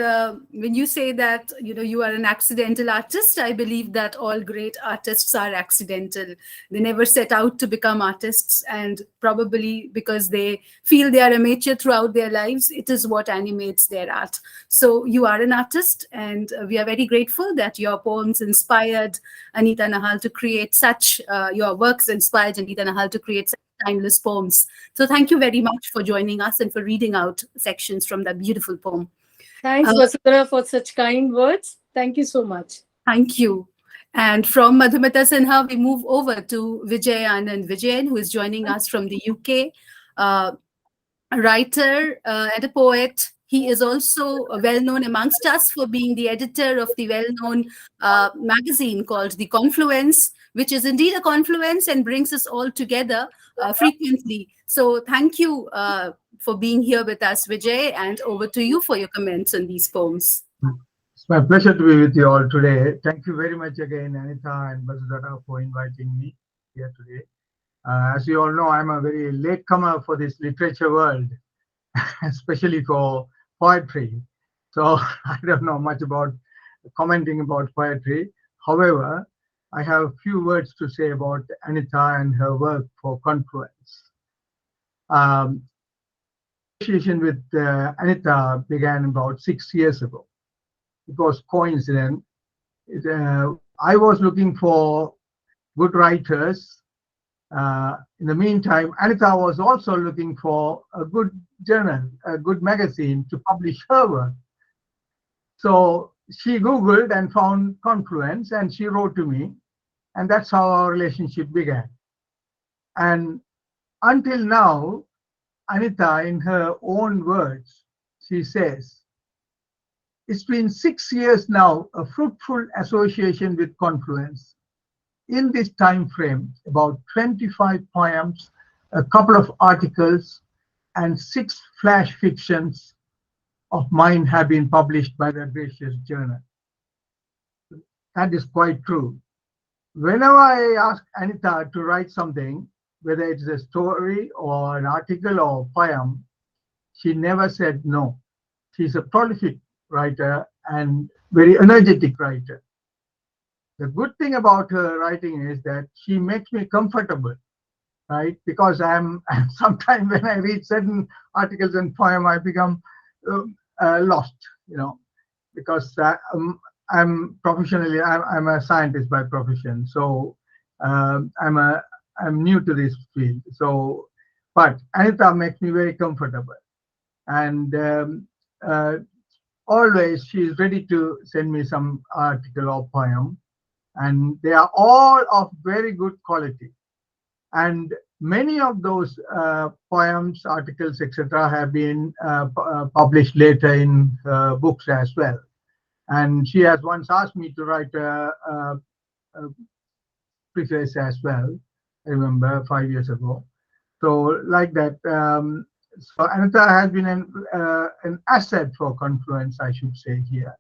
when you say that, you are an accidental artist, I believe that all great artists are accidental. They never set out to become artists, and probably because they feel they are amateur throughout their lives, it is what animates their art. So you are an artist, and we are very grateful that your poems inspired Anita Nahal to create such, your works inspired Anita Nahal to create such timeless poems. So thank you very much for joining us and for reading out sections from that beautiful poem. Thanks, Vasudhara, for such kind words. Thank you so much. Thank you. And from Madhumita Sinha, we move over to Vijay Anandvijayan, who is joining us from the UK. A writer and a poet. He is also well known amongst us for being the editor of the well known magazine called The Confluence, which is indeed a confluence and brings us all together frequently. So thank you for being here with us, Vijay, and over to you for your comments on these poems. It's my pleasure to be with you all today. Thank you very much again, Anita and Vasudhara, for inviting me here today. As you all know, I'm a very latecomer for this literature world, especially for poetry. So I don't know much about commenting about poetry. However, I have a few words to say about Anita and her work for Confluence. Association with Anita began about 6 years ago. It was coincident. I was looking for good writers. In the meantime, Anita was also looking for a good journal, a good magazine to publish her work. So she Googled and found Confluence, and she wrote to me, and that's how our relationship began. And until now, Anita, in her own words, she says, it's been 6 years now, a fruitful association with Confluence. In this time frame, about 25 poems, a couple of articles, and 6 flash fictions of mine have been published by the gracious journal. That is quite true. Whenever I ask Anita to write something, whether it's a story or an article or a poem, she never said no. She's a prolific writer and very energetic writer. The good thing about her writing is that she makes me comfortable, right? Because I'm sometimes when I read certain articles and poem, I become lost, because I'm professionally, I'm a scientist by profession. So I'm new to this field. So, but Anita makes me very comfortable. And always she is ready to send me some article or poem. And they are all of very good quality. And many of those poems, articles, etc., have been published later in books as well. And she has once asked me to write a preface as well, I remember 5 years ago. So like that, so Anita has been an asset for Confluence, I should say here.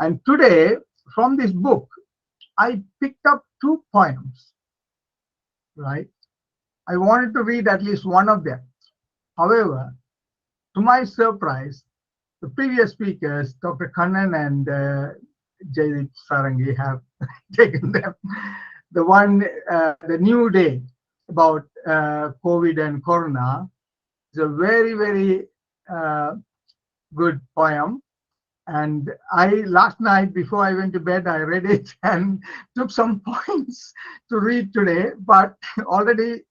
And today, from this book, I picked up 2 poems, right? I wanted to read at least one of them. However, to my surprise, the previous speakers, Dr. Kannan and Jaydeep Sarangi, have taken them. The one, The New Day, about COVID and Corona, is a very, very good poem. And last night, before I went to bed, I read it and took some points to read today, but already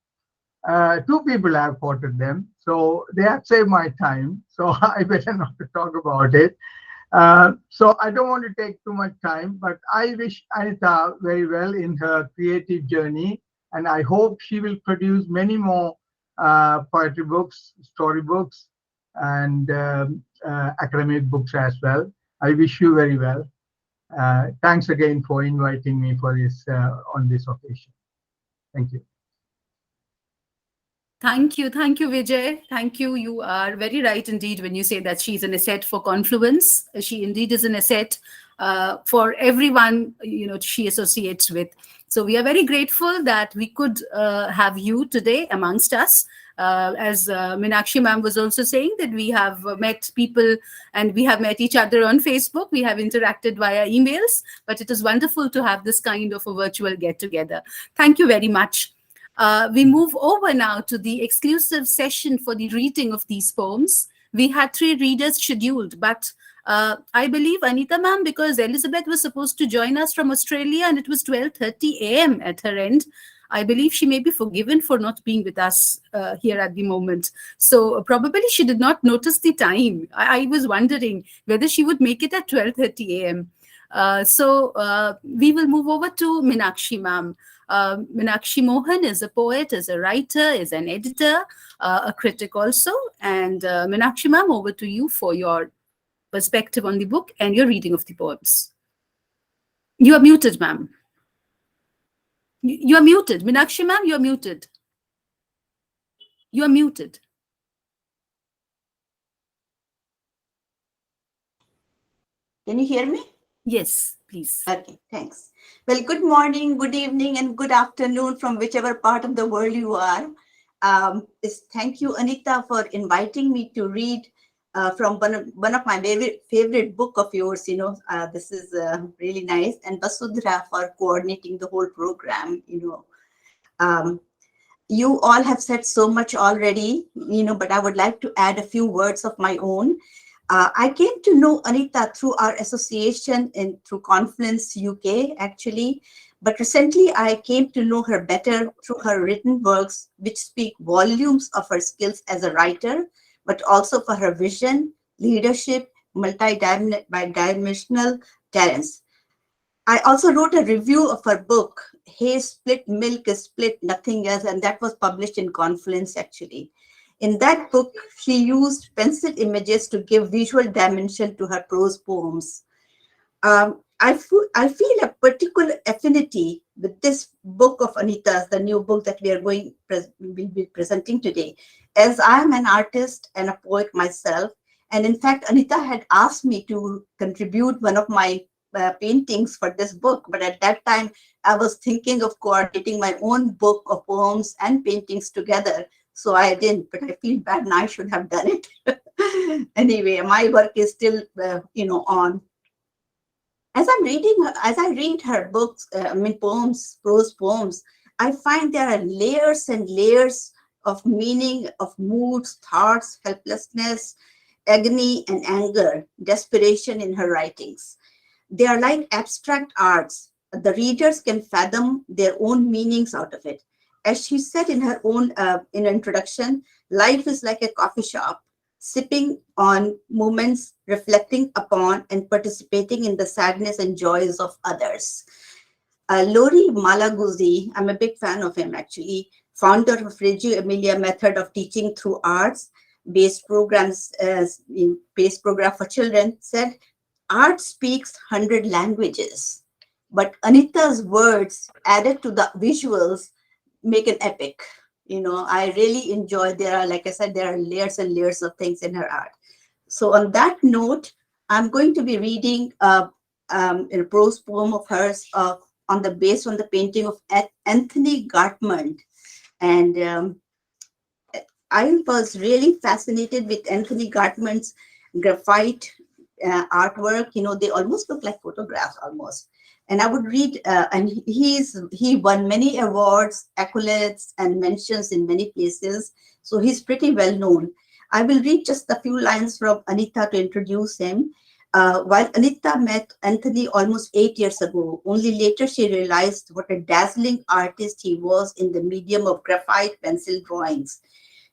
2 people have quoted them. So they have saved my time. So I better not to talk about it. So I don't want to take too much time, but I wish Anita very well in her creative journey and I hope she will produce many more poetry books, story books, and academic books as well. I wish you very well. Thanks again for inviting me for this on this occasion. Thank you. Thank you. Thank you, Vijay. Thank you. You are very right indeed when you say that she's an asset for Confluence. She indeed is an asset for everyone, she associates with. So we are very grateful that we could have you today amongst us. As Meenakshi ma'am was also saying, that we have met people and we have met each other on Facebook. We have interacted via emails, but it is wonderful to have this kind of a virtual get-together. Thank you very much. We move over now to the exclusive session for the reading of these poems. We had 3 readers scheduled, but I believe Anita ma'am, because Elizabeth was supposed to join us from Australia and it was 12:30 a.m. at her end, I believe she may be forgiven for not being with us here at the moment. So probably she did not notice the time. I was wondering whether she would make it at 12:30 a.m. So we will move over to Meenakshi ma'am. Meenakshi Mohan is a poet, is a writer, is an editor, a critic also. And Meenakshi ma'am, over to you for your perspective on the book and your reading of the poems. You are muted, ma'am. You are muted. Meenakshi ma'am, you are muted. You are muted. Can you hear me? Yes, please. Okay, thanks. Well, good morning, good evening, and good afternoon from whichever part of the world you are. Thank you, Anita, for inviting me to read from one of my favorite book of yours. This is really nice, and Vasudhara for coordinating the whole program. You all have said so much already, but I would like to add a few words of my own. I came to know Anita through our association through Confluence UK, actually. But recently, I came to know her better through her written works, which speak volumes of her skills as a writer, but also for her vision, leadership, multi-dimensional talents. I also wrote a review of her book, Hey, Split Milk is Split, Nothing Else, and that was published in Confluence, actually. In that book, she used pencil images to give visual dimension to her prose poems. I feel a particular affinity with this book of Anita's, the new book that we'll be presenting today, as I am an artist and a poet myself. And in fact, Anita had asked me to contribute one of my paintings for this book. But at that time, I was thinking of coordinating my own book of poems and paintings together. So I didn't, but I feel bad and I should have done it. Anyway, my work is still, on. As I read her books, poems, prose poems, I find there are layers and layers of meaning, of moods, thoughts, helplessness, agony and anger, desperation in her writings. They are like abstract arts. The readers can fathom their own meanings out of it. As she said in her own introduction, life is like a coffee shop, sipping on moments, reflecting upon and participating in the sadness and joys of others. Lori Malaguzzi, I'm a big fan of him actually, founder of Reggio Emilia method of teaching through arts-based programs, based program for children, said, art speaks 100 languages, but Anita's words added to the visuals make an epic. I really enjoy, like I said, there are layers and layers of things in her art. So on that note, I'm going to be reading a prose poem of hers based on the painting of Anthony Gartman. And I was really fascinated with Anthony Gartman's graphite artwork. They almost look like photographs almost. And I would read, and he won many awards, accolades, and mentions in many places. So he's pretty well known. I will read just a few lines from Anita to introduce him. While Anita met Anthony almost 8 years ago, only later she realized what a dazzling artist he was in the medium of graphite pencil drawings.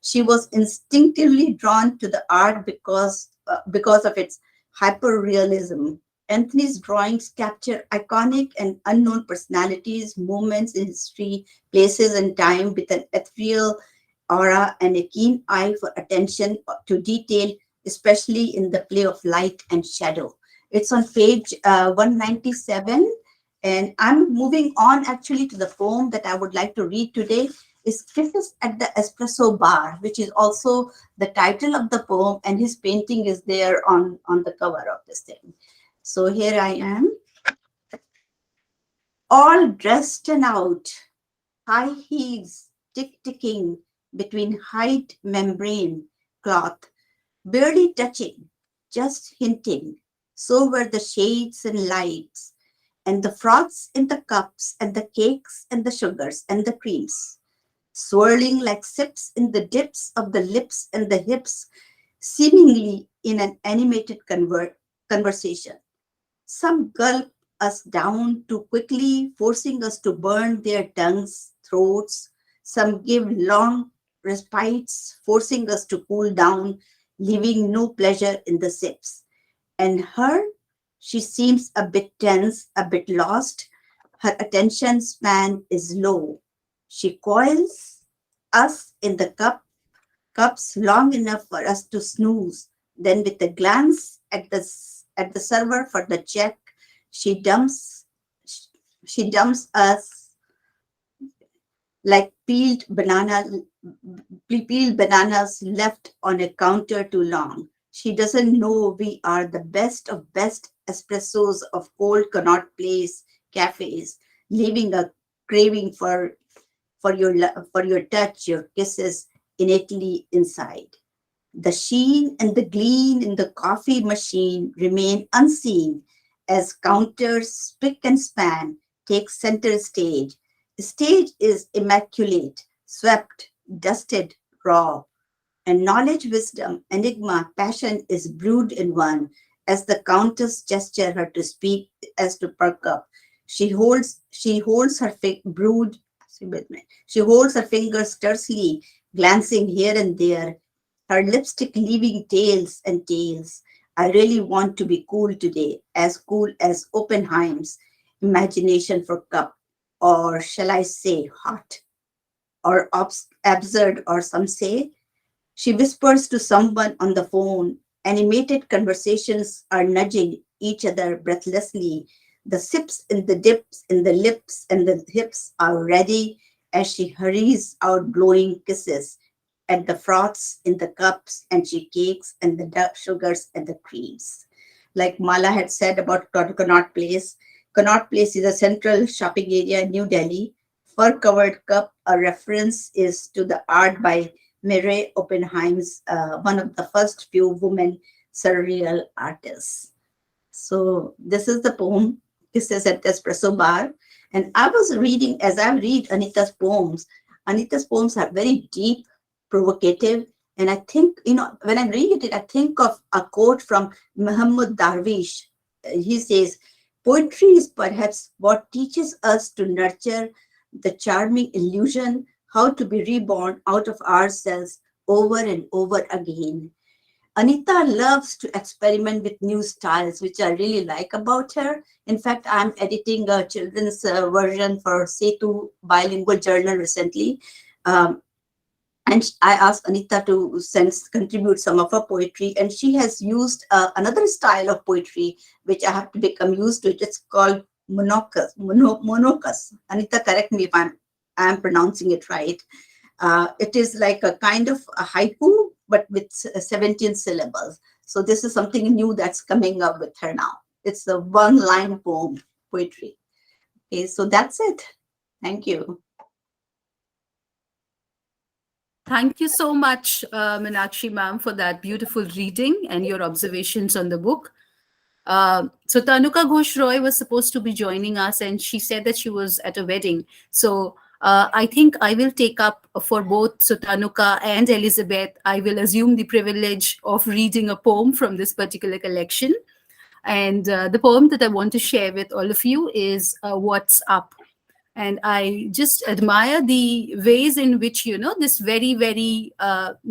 She was instinctively drawn to the art because of its hyperrealism. Anthony's drawings capture iconic and unknown personalities, moments in history, places, and time with an ethereal aura and a keen eye for attention to detail, especially in the play of light and shadow. It's on page 197. And I'm moving on actually to the poem that I would like to read today is Kisses at the Espresso Bar, which is also the title of the poem, and his painting is there on the cover of this thing. So here I am, all dressed and out, high heels tick-ticking between hide membrane cloth, barely touching, just hinting. So were the shades and lights, and the froths in the cups, and the cakes, and the sugars, and the creams, swirling like sips in the dips of the lips and the hips, seemingly in an animated conversation. Some gulp us down too quickly, forcing us to burn their tongues, throats. Some give long respites, forcing us to cool down, leaving no pleasure in the sips. And her, she seems a bit tense, a bit lost. Her attention span is low. She coils us in the cups long enough for us to snooze. Then, with a glance at the server for the check, she dumps us like peeled bananas left on a counter too long. She doesn't know we are the best of best espressos of cold Connaught Place cafes, leaving a craving for your touch, your kisses innately inside. The sheen and the gleam in the coffee machine remain unseen as counters spick and span take center stage. The stage is immaculate, swept, dusted, raw, and knowledge, wisdom, enigma, passion is brewed in one as the countess gesture her to speak as to perk up. She holds her brood. She holds her fingers tersely, glancing here and there, her lipstick leaving tails and tails. I really want to be cool today, as cool as Oppenheim's imagination for cup, or shall I say hot, or absurd, or some say. She whispers to someone on the phone. Animated conversations are nudging each other breathlessly. The sips and the dips in the lips and the hips are ready as she hurries out blowing kisses at the froths in the cups and she cakes and the dark sugars and the creams. Like Mala had said about Connaught Place, Connaught Place is a central shopping area in New Delhi. Fur-covered cup, a reference is to the art by Mary Oppenheim's, one of the first few women surreal artists. So this is the poem, Kisses at the Espresso Bar. And I was reading, as I read Anita's poems are very deep, provocative. And I think, when I read it, I think of a quote from Muhammad Darwish. He says, poetry is perhaps what teaches us to nurture the charming illusion, how to be reborn out of ourselves over and over again. Anita loves to experiment with new styles, which I really like about her. In fact, I'm editing a children's version for Setu bilingual journal recently. And I asked Anita to contribute some of her poetry, and she has used another style of poetry, which I have to become used to. It's called monokas. Anita, correct me if I'm pronouncing it right. It is like a kind of a haiku, but with 17 syllables. So this is something new that's coming up with her now. It's a one-line poem poetry. Okay, so that's it. Thank you. Thank you so much, Meenakshi ma'am, for that beautiful reading and your observations on the book. Sutanuka Ghosh Roy was supposed to be joining us, and she said that she was at a wedding. So I think I will take up for both Sutanuka and Elizabeth. I will assume the privilege of reading a poem from this particular collection. And the poem that I want to share with all of you is What's Up. And I just admire the ways in which, this very, very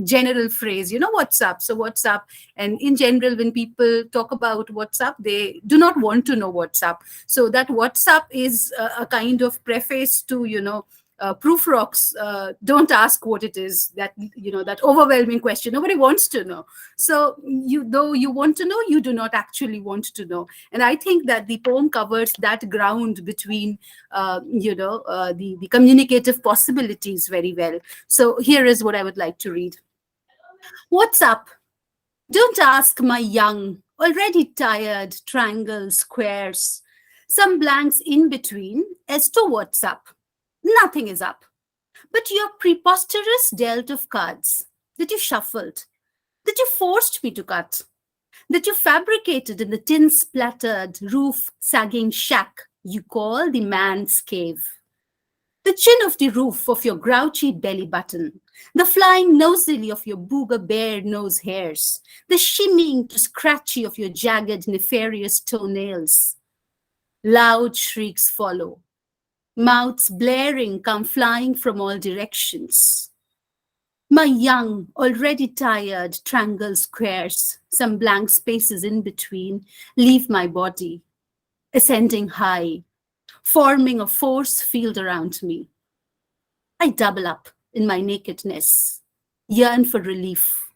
general phrase, what's up? So what's up? And in general, when people talk about what's up, they do not want to know what's up. So that what's up is a kind of preface to, proof rocks. Don't ask what it is, that overwhelming question. Nobody wants to know. So though you want to know, you do not actually want to know. And I think that the poem covers that ground between, the communicative possibilities very well. So here is what I would like to read. What's up? Don't ask my young, already tired triangles, squares, some blanks in between as to what's up. Nothing is up. But your preposterous dealt of cards that you shuffled, that you forced me to cut, that you fabricated in the tin-splattered, roof-sagging shack you call the man's cave. The chin of the roof of your grouchy belly button, the flying nosily of your booger bear nose hairs, the shimmying to scratchy of your jagged, nefarious toenails. Loud shrieks follow. Mouths blaring come flying from all directions. My young, already tired triangle squares, some blank spaces in between, leave my body, ascending high, forming a force field around me. I double up in my nakedness, yearn for relief.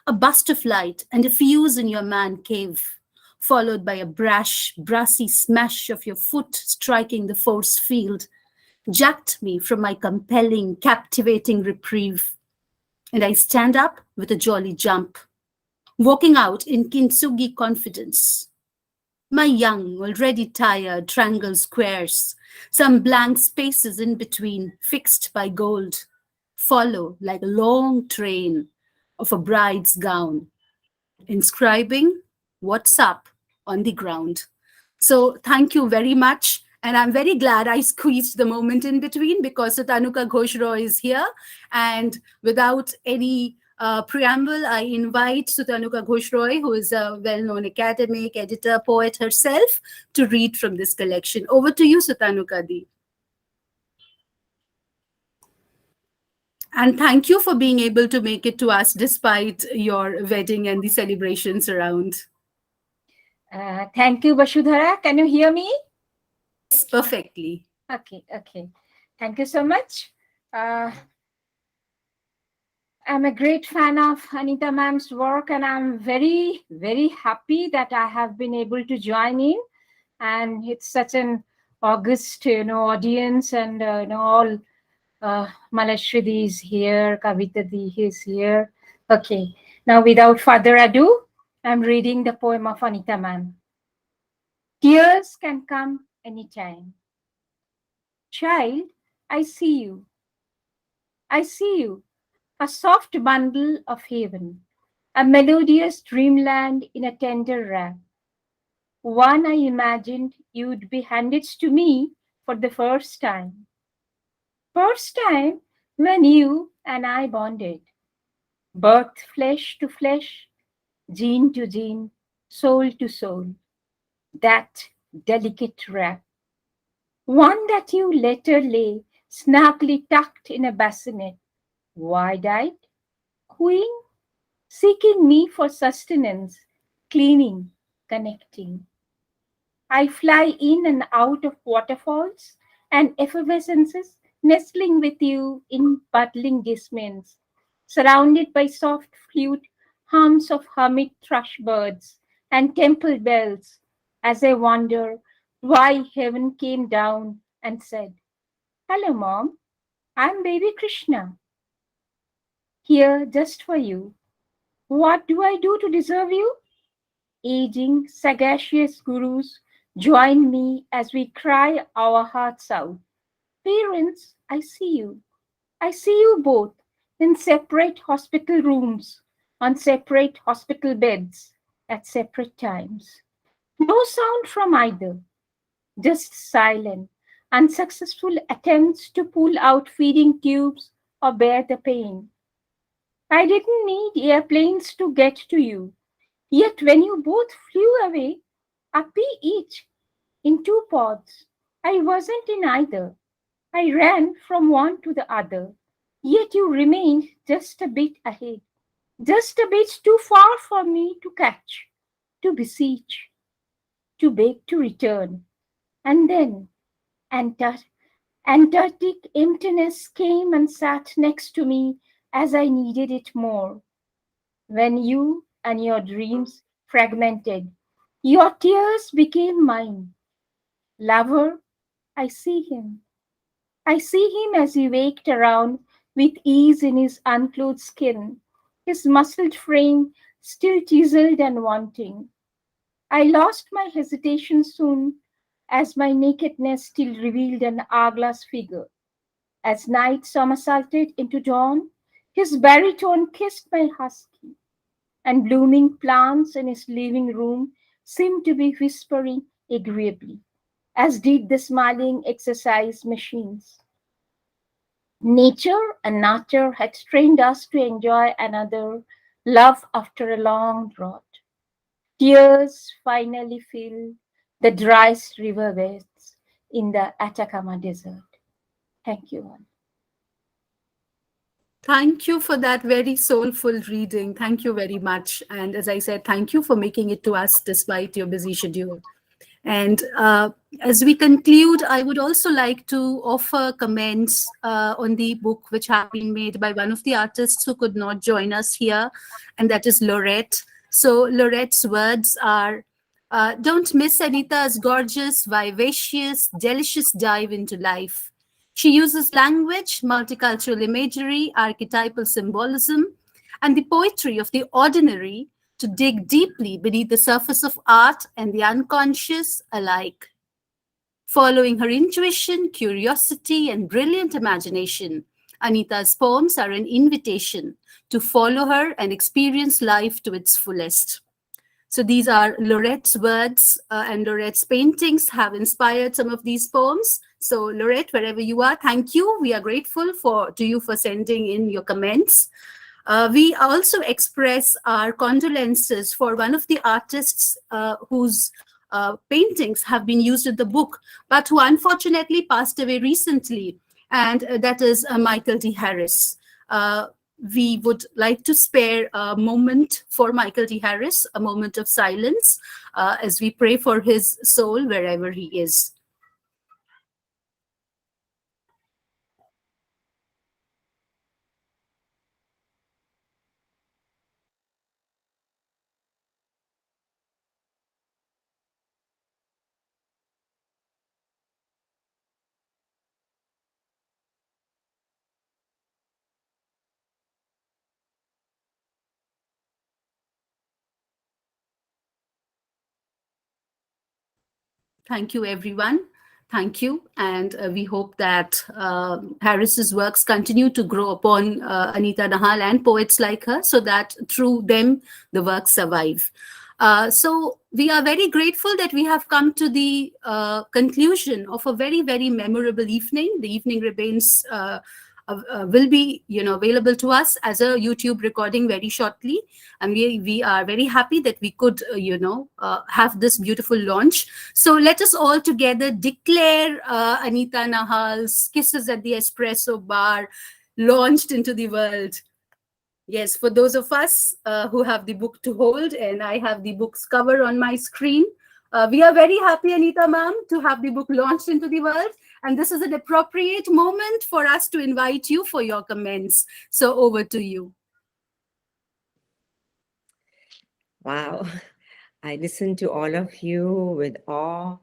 A bust of light and a fuse in your man cave, followed by a brassy smash of your foot striking the force field, jacked me from my compelling, captivating reprieve. And I stand up with a jolly jump, walking out in kintsugi confidence. My young, already tired triangle squares, some blank spaces in between, fixed by gold, follow like a long train of a bride's gown, inscribing what's up on the ground. So thank you very much. And I'm very glad I squeezed the moment in between because Sutanuka Ghosh is here. And without any preamble, I invite Sutanuka Ghosh, who is a well-known academic, editor, poet herself, to read from this collection. Over to you, Sutanuka Di. And thank you for being able to make it to us despite your wedding and the celebrations around. Thank you, Vasudhara. Can you hear me? Yes, perfectly. Okay. Thank you so much. I'm a great fan of Anita ma'am's work, and I'm very, very happy that I have been able to join in. And it's such an august, audience, and all. Malashri Di is here, Kavita Di is here. Okay, now without further ado, I'm reading the poem of Anita ma'am. Tears can come anytime. Child, I see you. I see you, a soft bundle of heaven, a melodious dreamland in a tender wrap. One I imagined you'd be handed to me for the first time. First time when you and I bonded. Birth flesh to flesh, gene to gene, soul to soul. That delicate wrap. One that you later lay snugly tucked in a bassinet, wide-eyed, cooing, seeking me for sustenance, cleaning, connecting. I fly in and out of waterfalls and effervescences, nestling with you in buddling disments, surrounded by soft flute hums of hermit thrush birds and temple bells, as I wonder why heaven came down and said, "Hello, Mom, I'm baby Krishna. Here just for you. What do I do to deserve you?" Aging, sagacious gurus join me as we cry our hearts out. Parents, I see you. I see you both in separate hospital rooms, on separate hospital beds, at separate times. No sound from either, just silent, unsuccessful attempts to pull out feeding tubes or bear the pain. I didn't need airplanes to get to you, yet when you both flew away, a pea each, in two pods, I wasn't in either. I ran from one to the other, yet you remained just a bit ahead, just a bit too far for me to catch, to beseech, to beg to return. And then Antar- Antarctic emptiness came and sat next to me as I needed it more. When you and your dreams fragmented, your tears became mine. Lover, I see him. I see him as he waked around with ease in his unclothed skin, his muscled frame still chiseled and wanting. I lost my hesitation soon, as my nakedness still revealed an hourglass figure. As night somersaulted into dawn, his baritone kissed my husky, and blooming plants in his living room seemed to be whispering agreeably, as did the smiling exercise machines. Nature and nature had trained us to enjoy another love after a long drought. Tears finally filled the driest riverbeds in the Atacama Desert. Thank you all. Thank you for that very soulful reading. Thank you very much. And as I said, thank you for making it to us despite your busy schedule. And as we conclude, I would also like to offer comments on the book which have been made by one of the artists who could not join us here, and that is Lorette. So Lorette's words are, don't miss Anita's gorgeous, vivacious, delicious dive into life. She uses language, multicultural imagery, archetypal symbolism, and the poetry of the ordinary to dig deeply beneath the surface of art and the unconscious alike. Following her intuition, curiosity, and brilliant imagination, Anita's poems are an invitation to follow her and experience life to its fullest. So these are Lorette's words, and Lorette's paintings have inspired some of these poems. So Lorette, wherever you are, thank you. We are grateful to you for sending in your comments. We also express our condolences for one of the artists whose paintings have been used in the book, but who unfortunately passed away recently, and that is Michael D. Harris. We would like to spare a moment for Michael D. Harris, a moment of silence, as we pray for his soul wherever he is. Thank you, everyone. Thank you. And we hope that Harris's works continue to grow upon Anita Nahal and poets like her, so that through them, the works survive. So we are very grateful that we have come to the conclusion of a very, very memorable evening. The evening remains will be available to us as a YouTube recording very shortly, and we are very happy that we could have this beautiful launch. So let us all together declare Anita Nahal's Kisses at the Espresso Bar launched into the world. Yes, for those of us who have the book to hold, and I have the book's cover on my screen, we are very happy, Anita ma'am, to have the book launched into the world. And this is an appropriate moment for us to invite you for your comments. So over to you. Wow. I listened to all of you with awe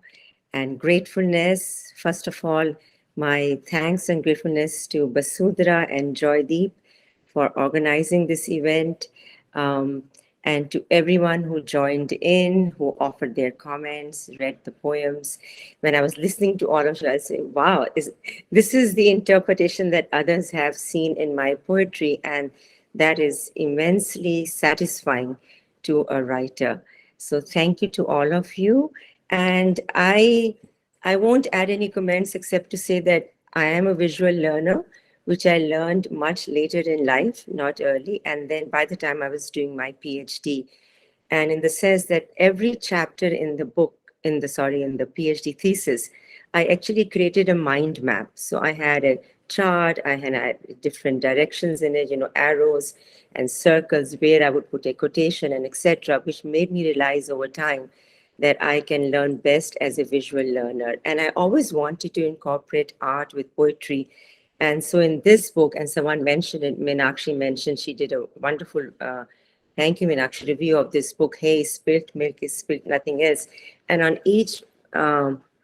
and gratefulness. First of all, my thanks and gratefulness to Basudra and Jaydeep for organizing this event, and to everyone who joined in, who offered their comments, read the poems. When I was listening to all of you, I say, wow, this is the interpretation that others have seen in my poetry, and that is immensely satisfying to a writer. So thank you to all of you. And I won't add any comments except to say that I am a visual learner, which I learned much later in life, not early. And then by the time I was doing my PhD, and in the sense that every chapter in the book, in the PhD thesis, I actually created a mind map. So I had a chart, I had different directions in it, arrows and circles where I would put a quotation and etc., which made me realize over time that I can learn best as a visual learner. And I always wanted to incorporate art with poetry. And so in this book, and someone mentioned it, Meenakshi mentioned, she did a wonderful, thank you, Meenakshi, review of this book, Hey, Spilt Milk is Spilt, Nothing Else. And on each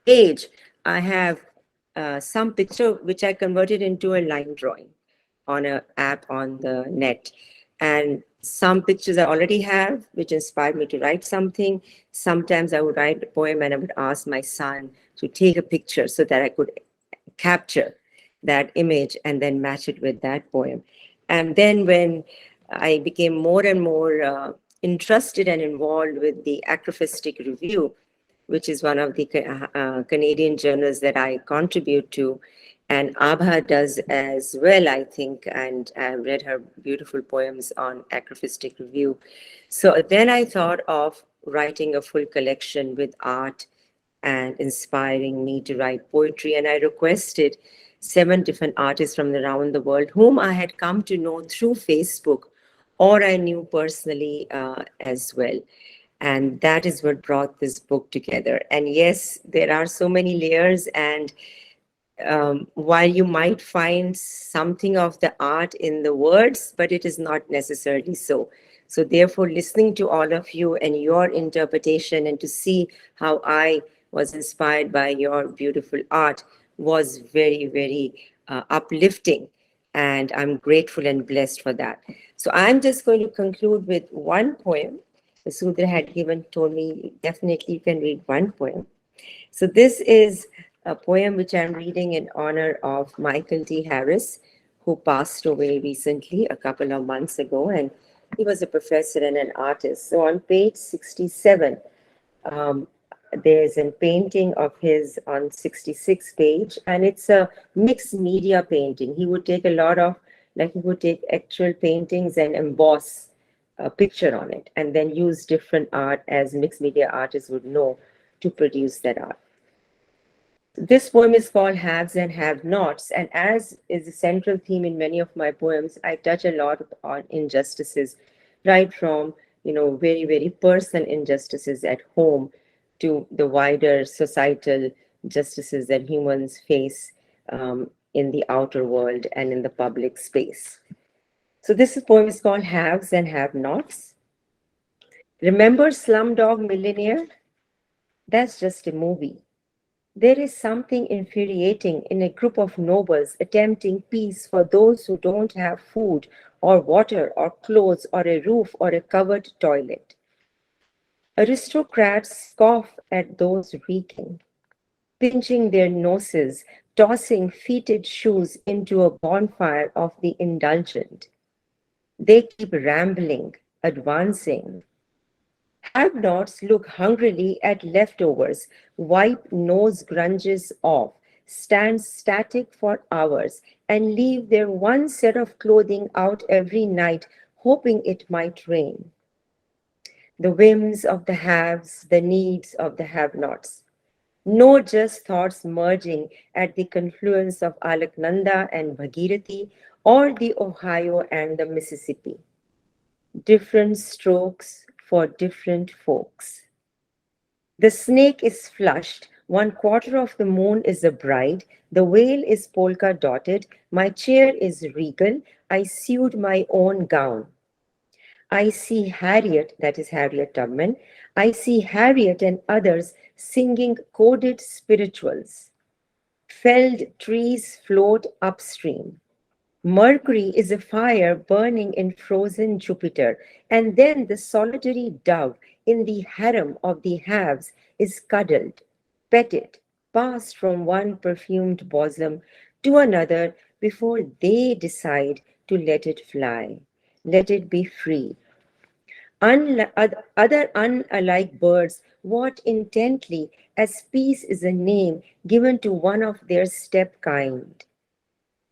page, I have some picture which I converted into a line drawing on an app on the net. And some pictures I already have, which inspired me to write something. Sometimes I would write a poem and I would ask my son to take a picture so that I could capture that image and then match it with that poem. And then when I became more and more interested and involved with the Acrophistic Review, which is one of the Canadian journals that I contribute to, and Abha does as well, I think, and I read her beautiful poems on Acrophistic Review. So then I thought of writing a full collection with art and inspiring me to write poetry. And I requested 7 different artists from around the world whom I had come to know through Facebook or I knew personally as well. And that is what brought this book together. And yes, there are so many layers, and while you might find something of the art in the words, but it is not necessarily so. So therefore, listening to all of you and your interpretation and to see how I was inspired by your beautiful art was very, very uplifting. And I'm grateful and blessed for that. So I'm just going to conclude with one poem. Sudra had told me, definitely you can read one poem. So this is a poem which I'm reading in honor of Michael T. Harris, who passed away recently, a couple of months ago, and he was a professor and an artist. So on page 67, there's a painting of his on 66 page, and it's a mixed media painting. He would take a lot of, he would take actual paintings and emboss a picture on it, and then use different art, as mixed media artists would know, to produce that art. This poem is called Haves and Have-Nots, and as is a central theme in many of my poems, I touch a lot on injustices, right from, very, very personal injustices at home to the wider societal justices that humans face in the outer world and in the public space. So this poem is called Haves and Have-Nots. Remember Slumdog Millionaire? That's just a movie. There is something infuriating in a group of nobles attempting peace for those who don't have food or water or clothes or a roof or a covered toilet. Aristocrats scoff at those reeking, pinching their noses, tossing fetid shoes into a bonfire of the indulgent. They keep rambling, advancing. Have-nots look hungrily at leftovers, wipe nose grunges off, stand static for hours, and leave their one set of clothing out every night, hoping it might rain. The whims of the haves, the needs of the have-nots. No just thoughts merging at the confluence of Alaknanda and Bhagirathi, or the Ohio and the Mississippi. Different strokes for different folks. The snake is flushed, 1/4 of the moon is a bride, the whale is polka dotted, my chair is regal, I sewed my own gown. I see Harriet, that is Harriet Tubman, I see Harriet and others singing coded spirituals. Felled trees float upstream. Mercury is a fire burning in frozen Jupiter, and then the solitary dove in the harem of the haves is cuddled, petted, passed from one perfumed bosom to another before they decide to let it fly, let it be free. Other unalike birds watch intently as peace is a name given to one of their step kind.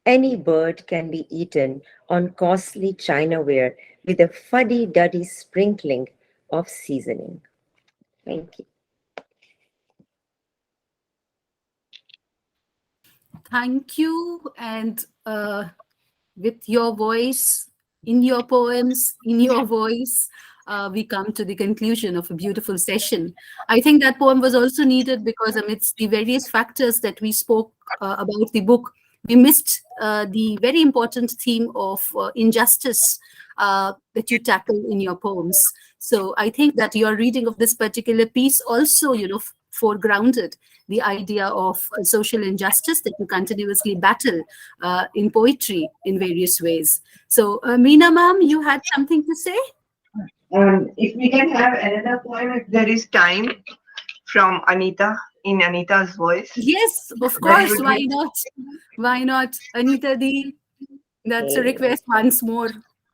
Any bird can be eaten on costly chinaware with a fuddy-duddy sprinkling of seasoning. Thank you. Thank you. And with your voice, in your poems, in your voice, we come to the conclusion of a beautiful session. I think that poem was also needed because amidst the various factors that we spoke about the book, we missed the very important theme of injustice that you tackle in your poems. So I think that your reading of this particular piece also, foregrounded the idea of social injustice that you continuously battle in poetry in various ways. So, Meena ma'am, you had something to say? If we can have another poem, if there is time, from Anita, in Anita's voice. Yes, of That course. would Why be not? Why not? Anita Di, that's a request once more.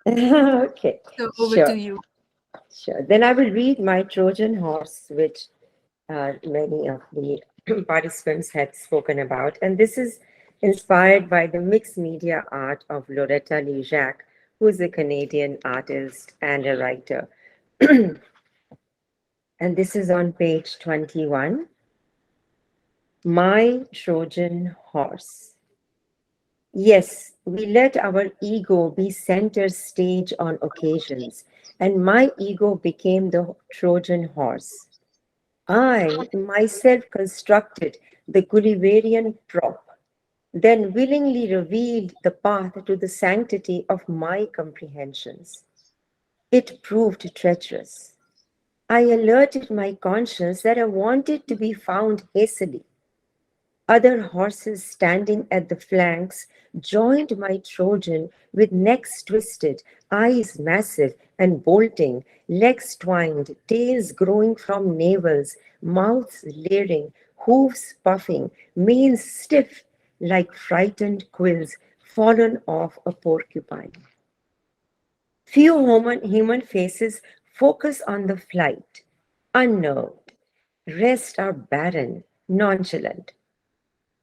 Okay, So over sure, to you. sure. Then I will read My Trojan Horse, which many of the participants had spoken about. And this is inspired by the mixed media art of Loretta Lee Jacques, who is a Canadian artist and a writer. And this is on page 21. My Trojan Horse. Yes, we let our ego be center stage on occasions, and my ego became the Trojan horse. I myself constructed the Gulliverian prop, then willingly revealed the path to the sanctity of my comprehensions. It proved treacherous. I alerted my conscience that I wanted to be found hastily. Other horses standing at the flanks joined my Trojan with necks twisted, eyes massive and bolting, legs twined, tails growing from navels, mouths leering, hooves puffing, manes stiff like frightened quills fallen off a porcupine. Few human faces focus on the flight, unnerved. Rest are barren, nonchalant.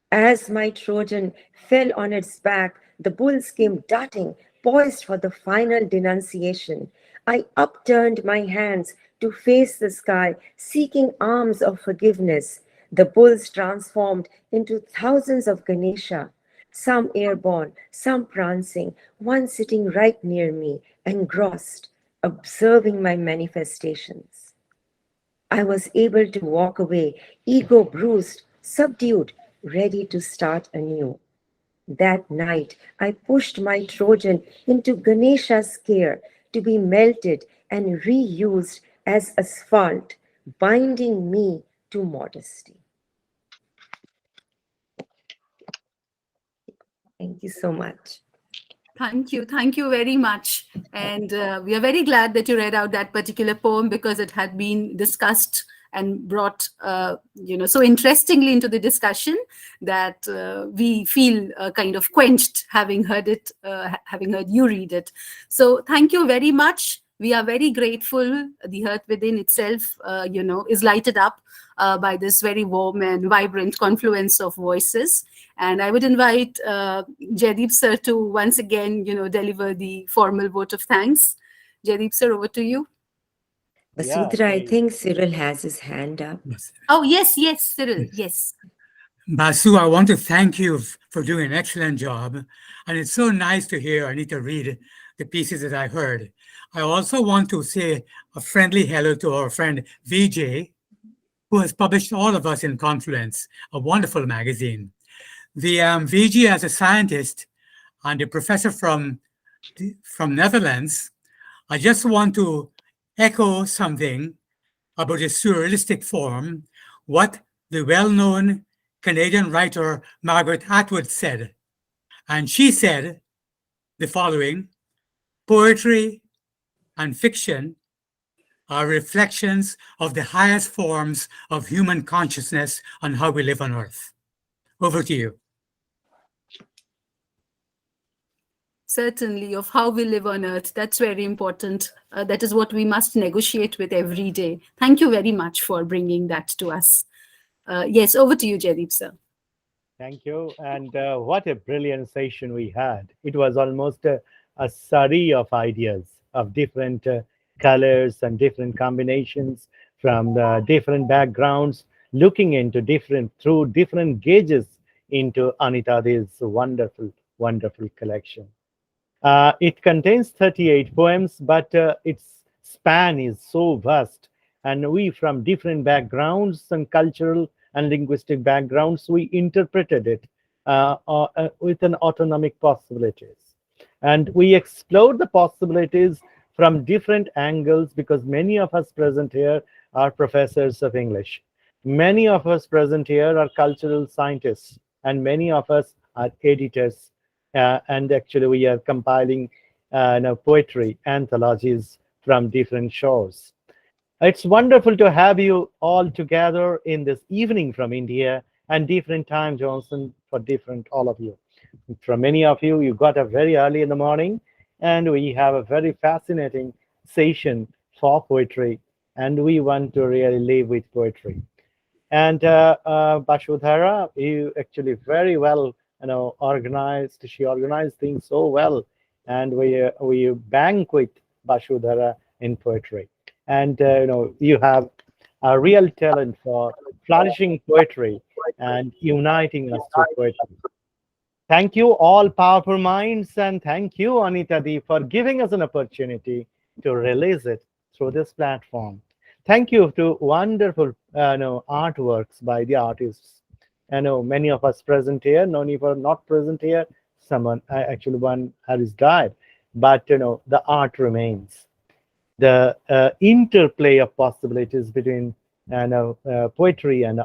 As my Trojan fell on its back, the bulls came darting, poised for the final denunciation. I upturned my hands to face the sky, seeking arms of forgiveness. The bulls transformed into thousands of Ganesha, some airborne, some prancing, one sitting right near me, engrossed, observing my manifestations. I was able to walk away, ego bruised, subdued, ready to start anew. That night, I pushed my Trojan into Ganesha's care to be melted and reused as asphalt, binding me to modesty. Thank you so much. Thank you. Thank you very much. And we are very glad that you read out that particular poem because it had been discussed and brought, so interestingly into the discussion that we feel kind of quenched having heard it, having heard you read it. So thank you very much. We are very grateful. The Hearth Within itself, is lighted up by this very warm and vibrant confluence of voices. And I would invite Jaydeep sir to once again, deliver the formal vote of thanks. Jaydeep sir, over to you. Vasudha, I think Cyril has his hand up. Yes. Oh, yes, Cyril, yes. Basu, I want to thank you for doing an excellent job. And it's so nice to hear Anita read the pieces that I heard. I also want to say a friendly hello to our friend Vijay, who has published all of us in Confluence, a wonderful magazine. The Vijay, as a scientist and a professor from Netherlands, I just want to echo something about a surrealistic form, what the well-known Canadian writer Margaret Atwood said. And she said the following: poetry and fiction are reflections of the highest forms of human consciousness on how we live on Earth. Over to you. Certainly, of how we live on Earth. That's very important. That is what we must negotiate with every day. Thank you very much for bringing that to us. Yes, over to you, Jaydeep sir. Thank you. And what a brilliant session we had. It was almost a surrey of ideas of different colors and different combinations from the different backgrounds, looking into through different gauges into Anita's wonderful, wonderful collection. It contains 38 poems, but its span is so vast, and we, from different backgrounds and cultural and linguistic backgrounds, we interpreted it with an autonomic possibilities. And we explored the possibilities from different angles because many of us present here are professors of English. Many of us present here are cultural scientists, and many of us are editors. And actually, we are compiling poetry anthologies from different shores. It's wonderful to have you all together in this evening from India and different time zones and for different all of you. For many of you, you got up very early in the morning, and we have a very fascinating session for poetry, and we want to really live with poetry. And Bashudhara, you actually very well, organized. She organized things so well, and we banquet Bashudhara in poetry. And you have a real talent for flourishing poetry and uniting us through poetry. Thank you, all powerful minds, and thank you, Anita Di, for giving us an opportunity to release it through this platform. Thank you to wonderful artworks by the artists. I know many of us present here, none of us not present here. Someone, actually one has died, but the art remains. The interplay of possibilities between poetry and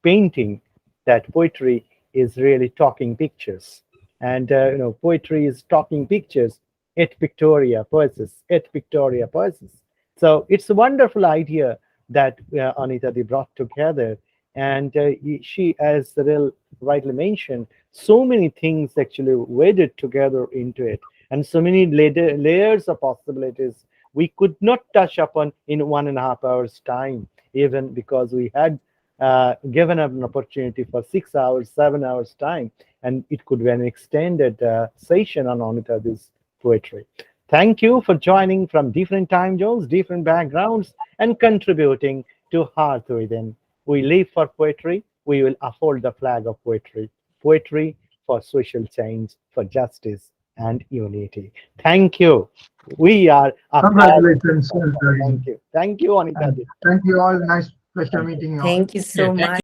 painting, that poetry is really talking pictures. And poetry is talking pictures, et pictoria poesis, et pictoria poesis. So it's a wonderful idea that Anita Di brought together. And she, as Cyril rightly mentioned, so many things actually wedded together into it. And so many layers of possibilities we could not touch upon in 1.5 hours time, even because we had given up an opportunity for 6 hours, 7 hours time, and it could be an extended session on Anita's poetry. Thank you for joining from different time zones, different backgrounds, and contributing to Hearth Within. We live for poetry. We will uphold the flag of poetry. Poetry for social change, for justice and unity. Thank you. We are Congratulations. Thank you. Thank you, Anita. Thank you all. Nice pleasure meeting you all. Thank you so Yeah, much.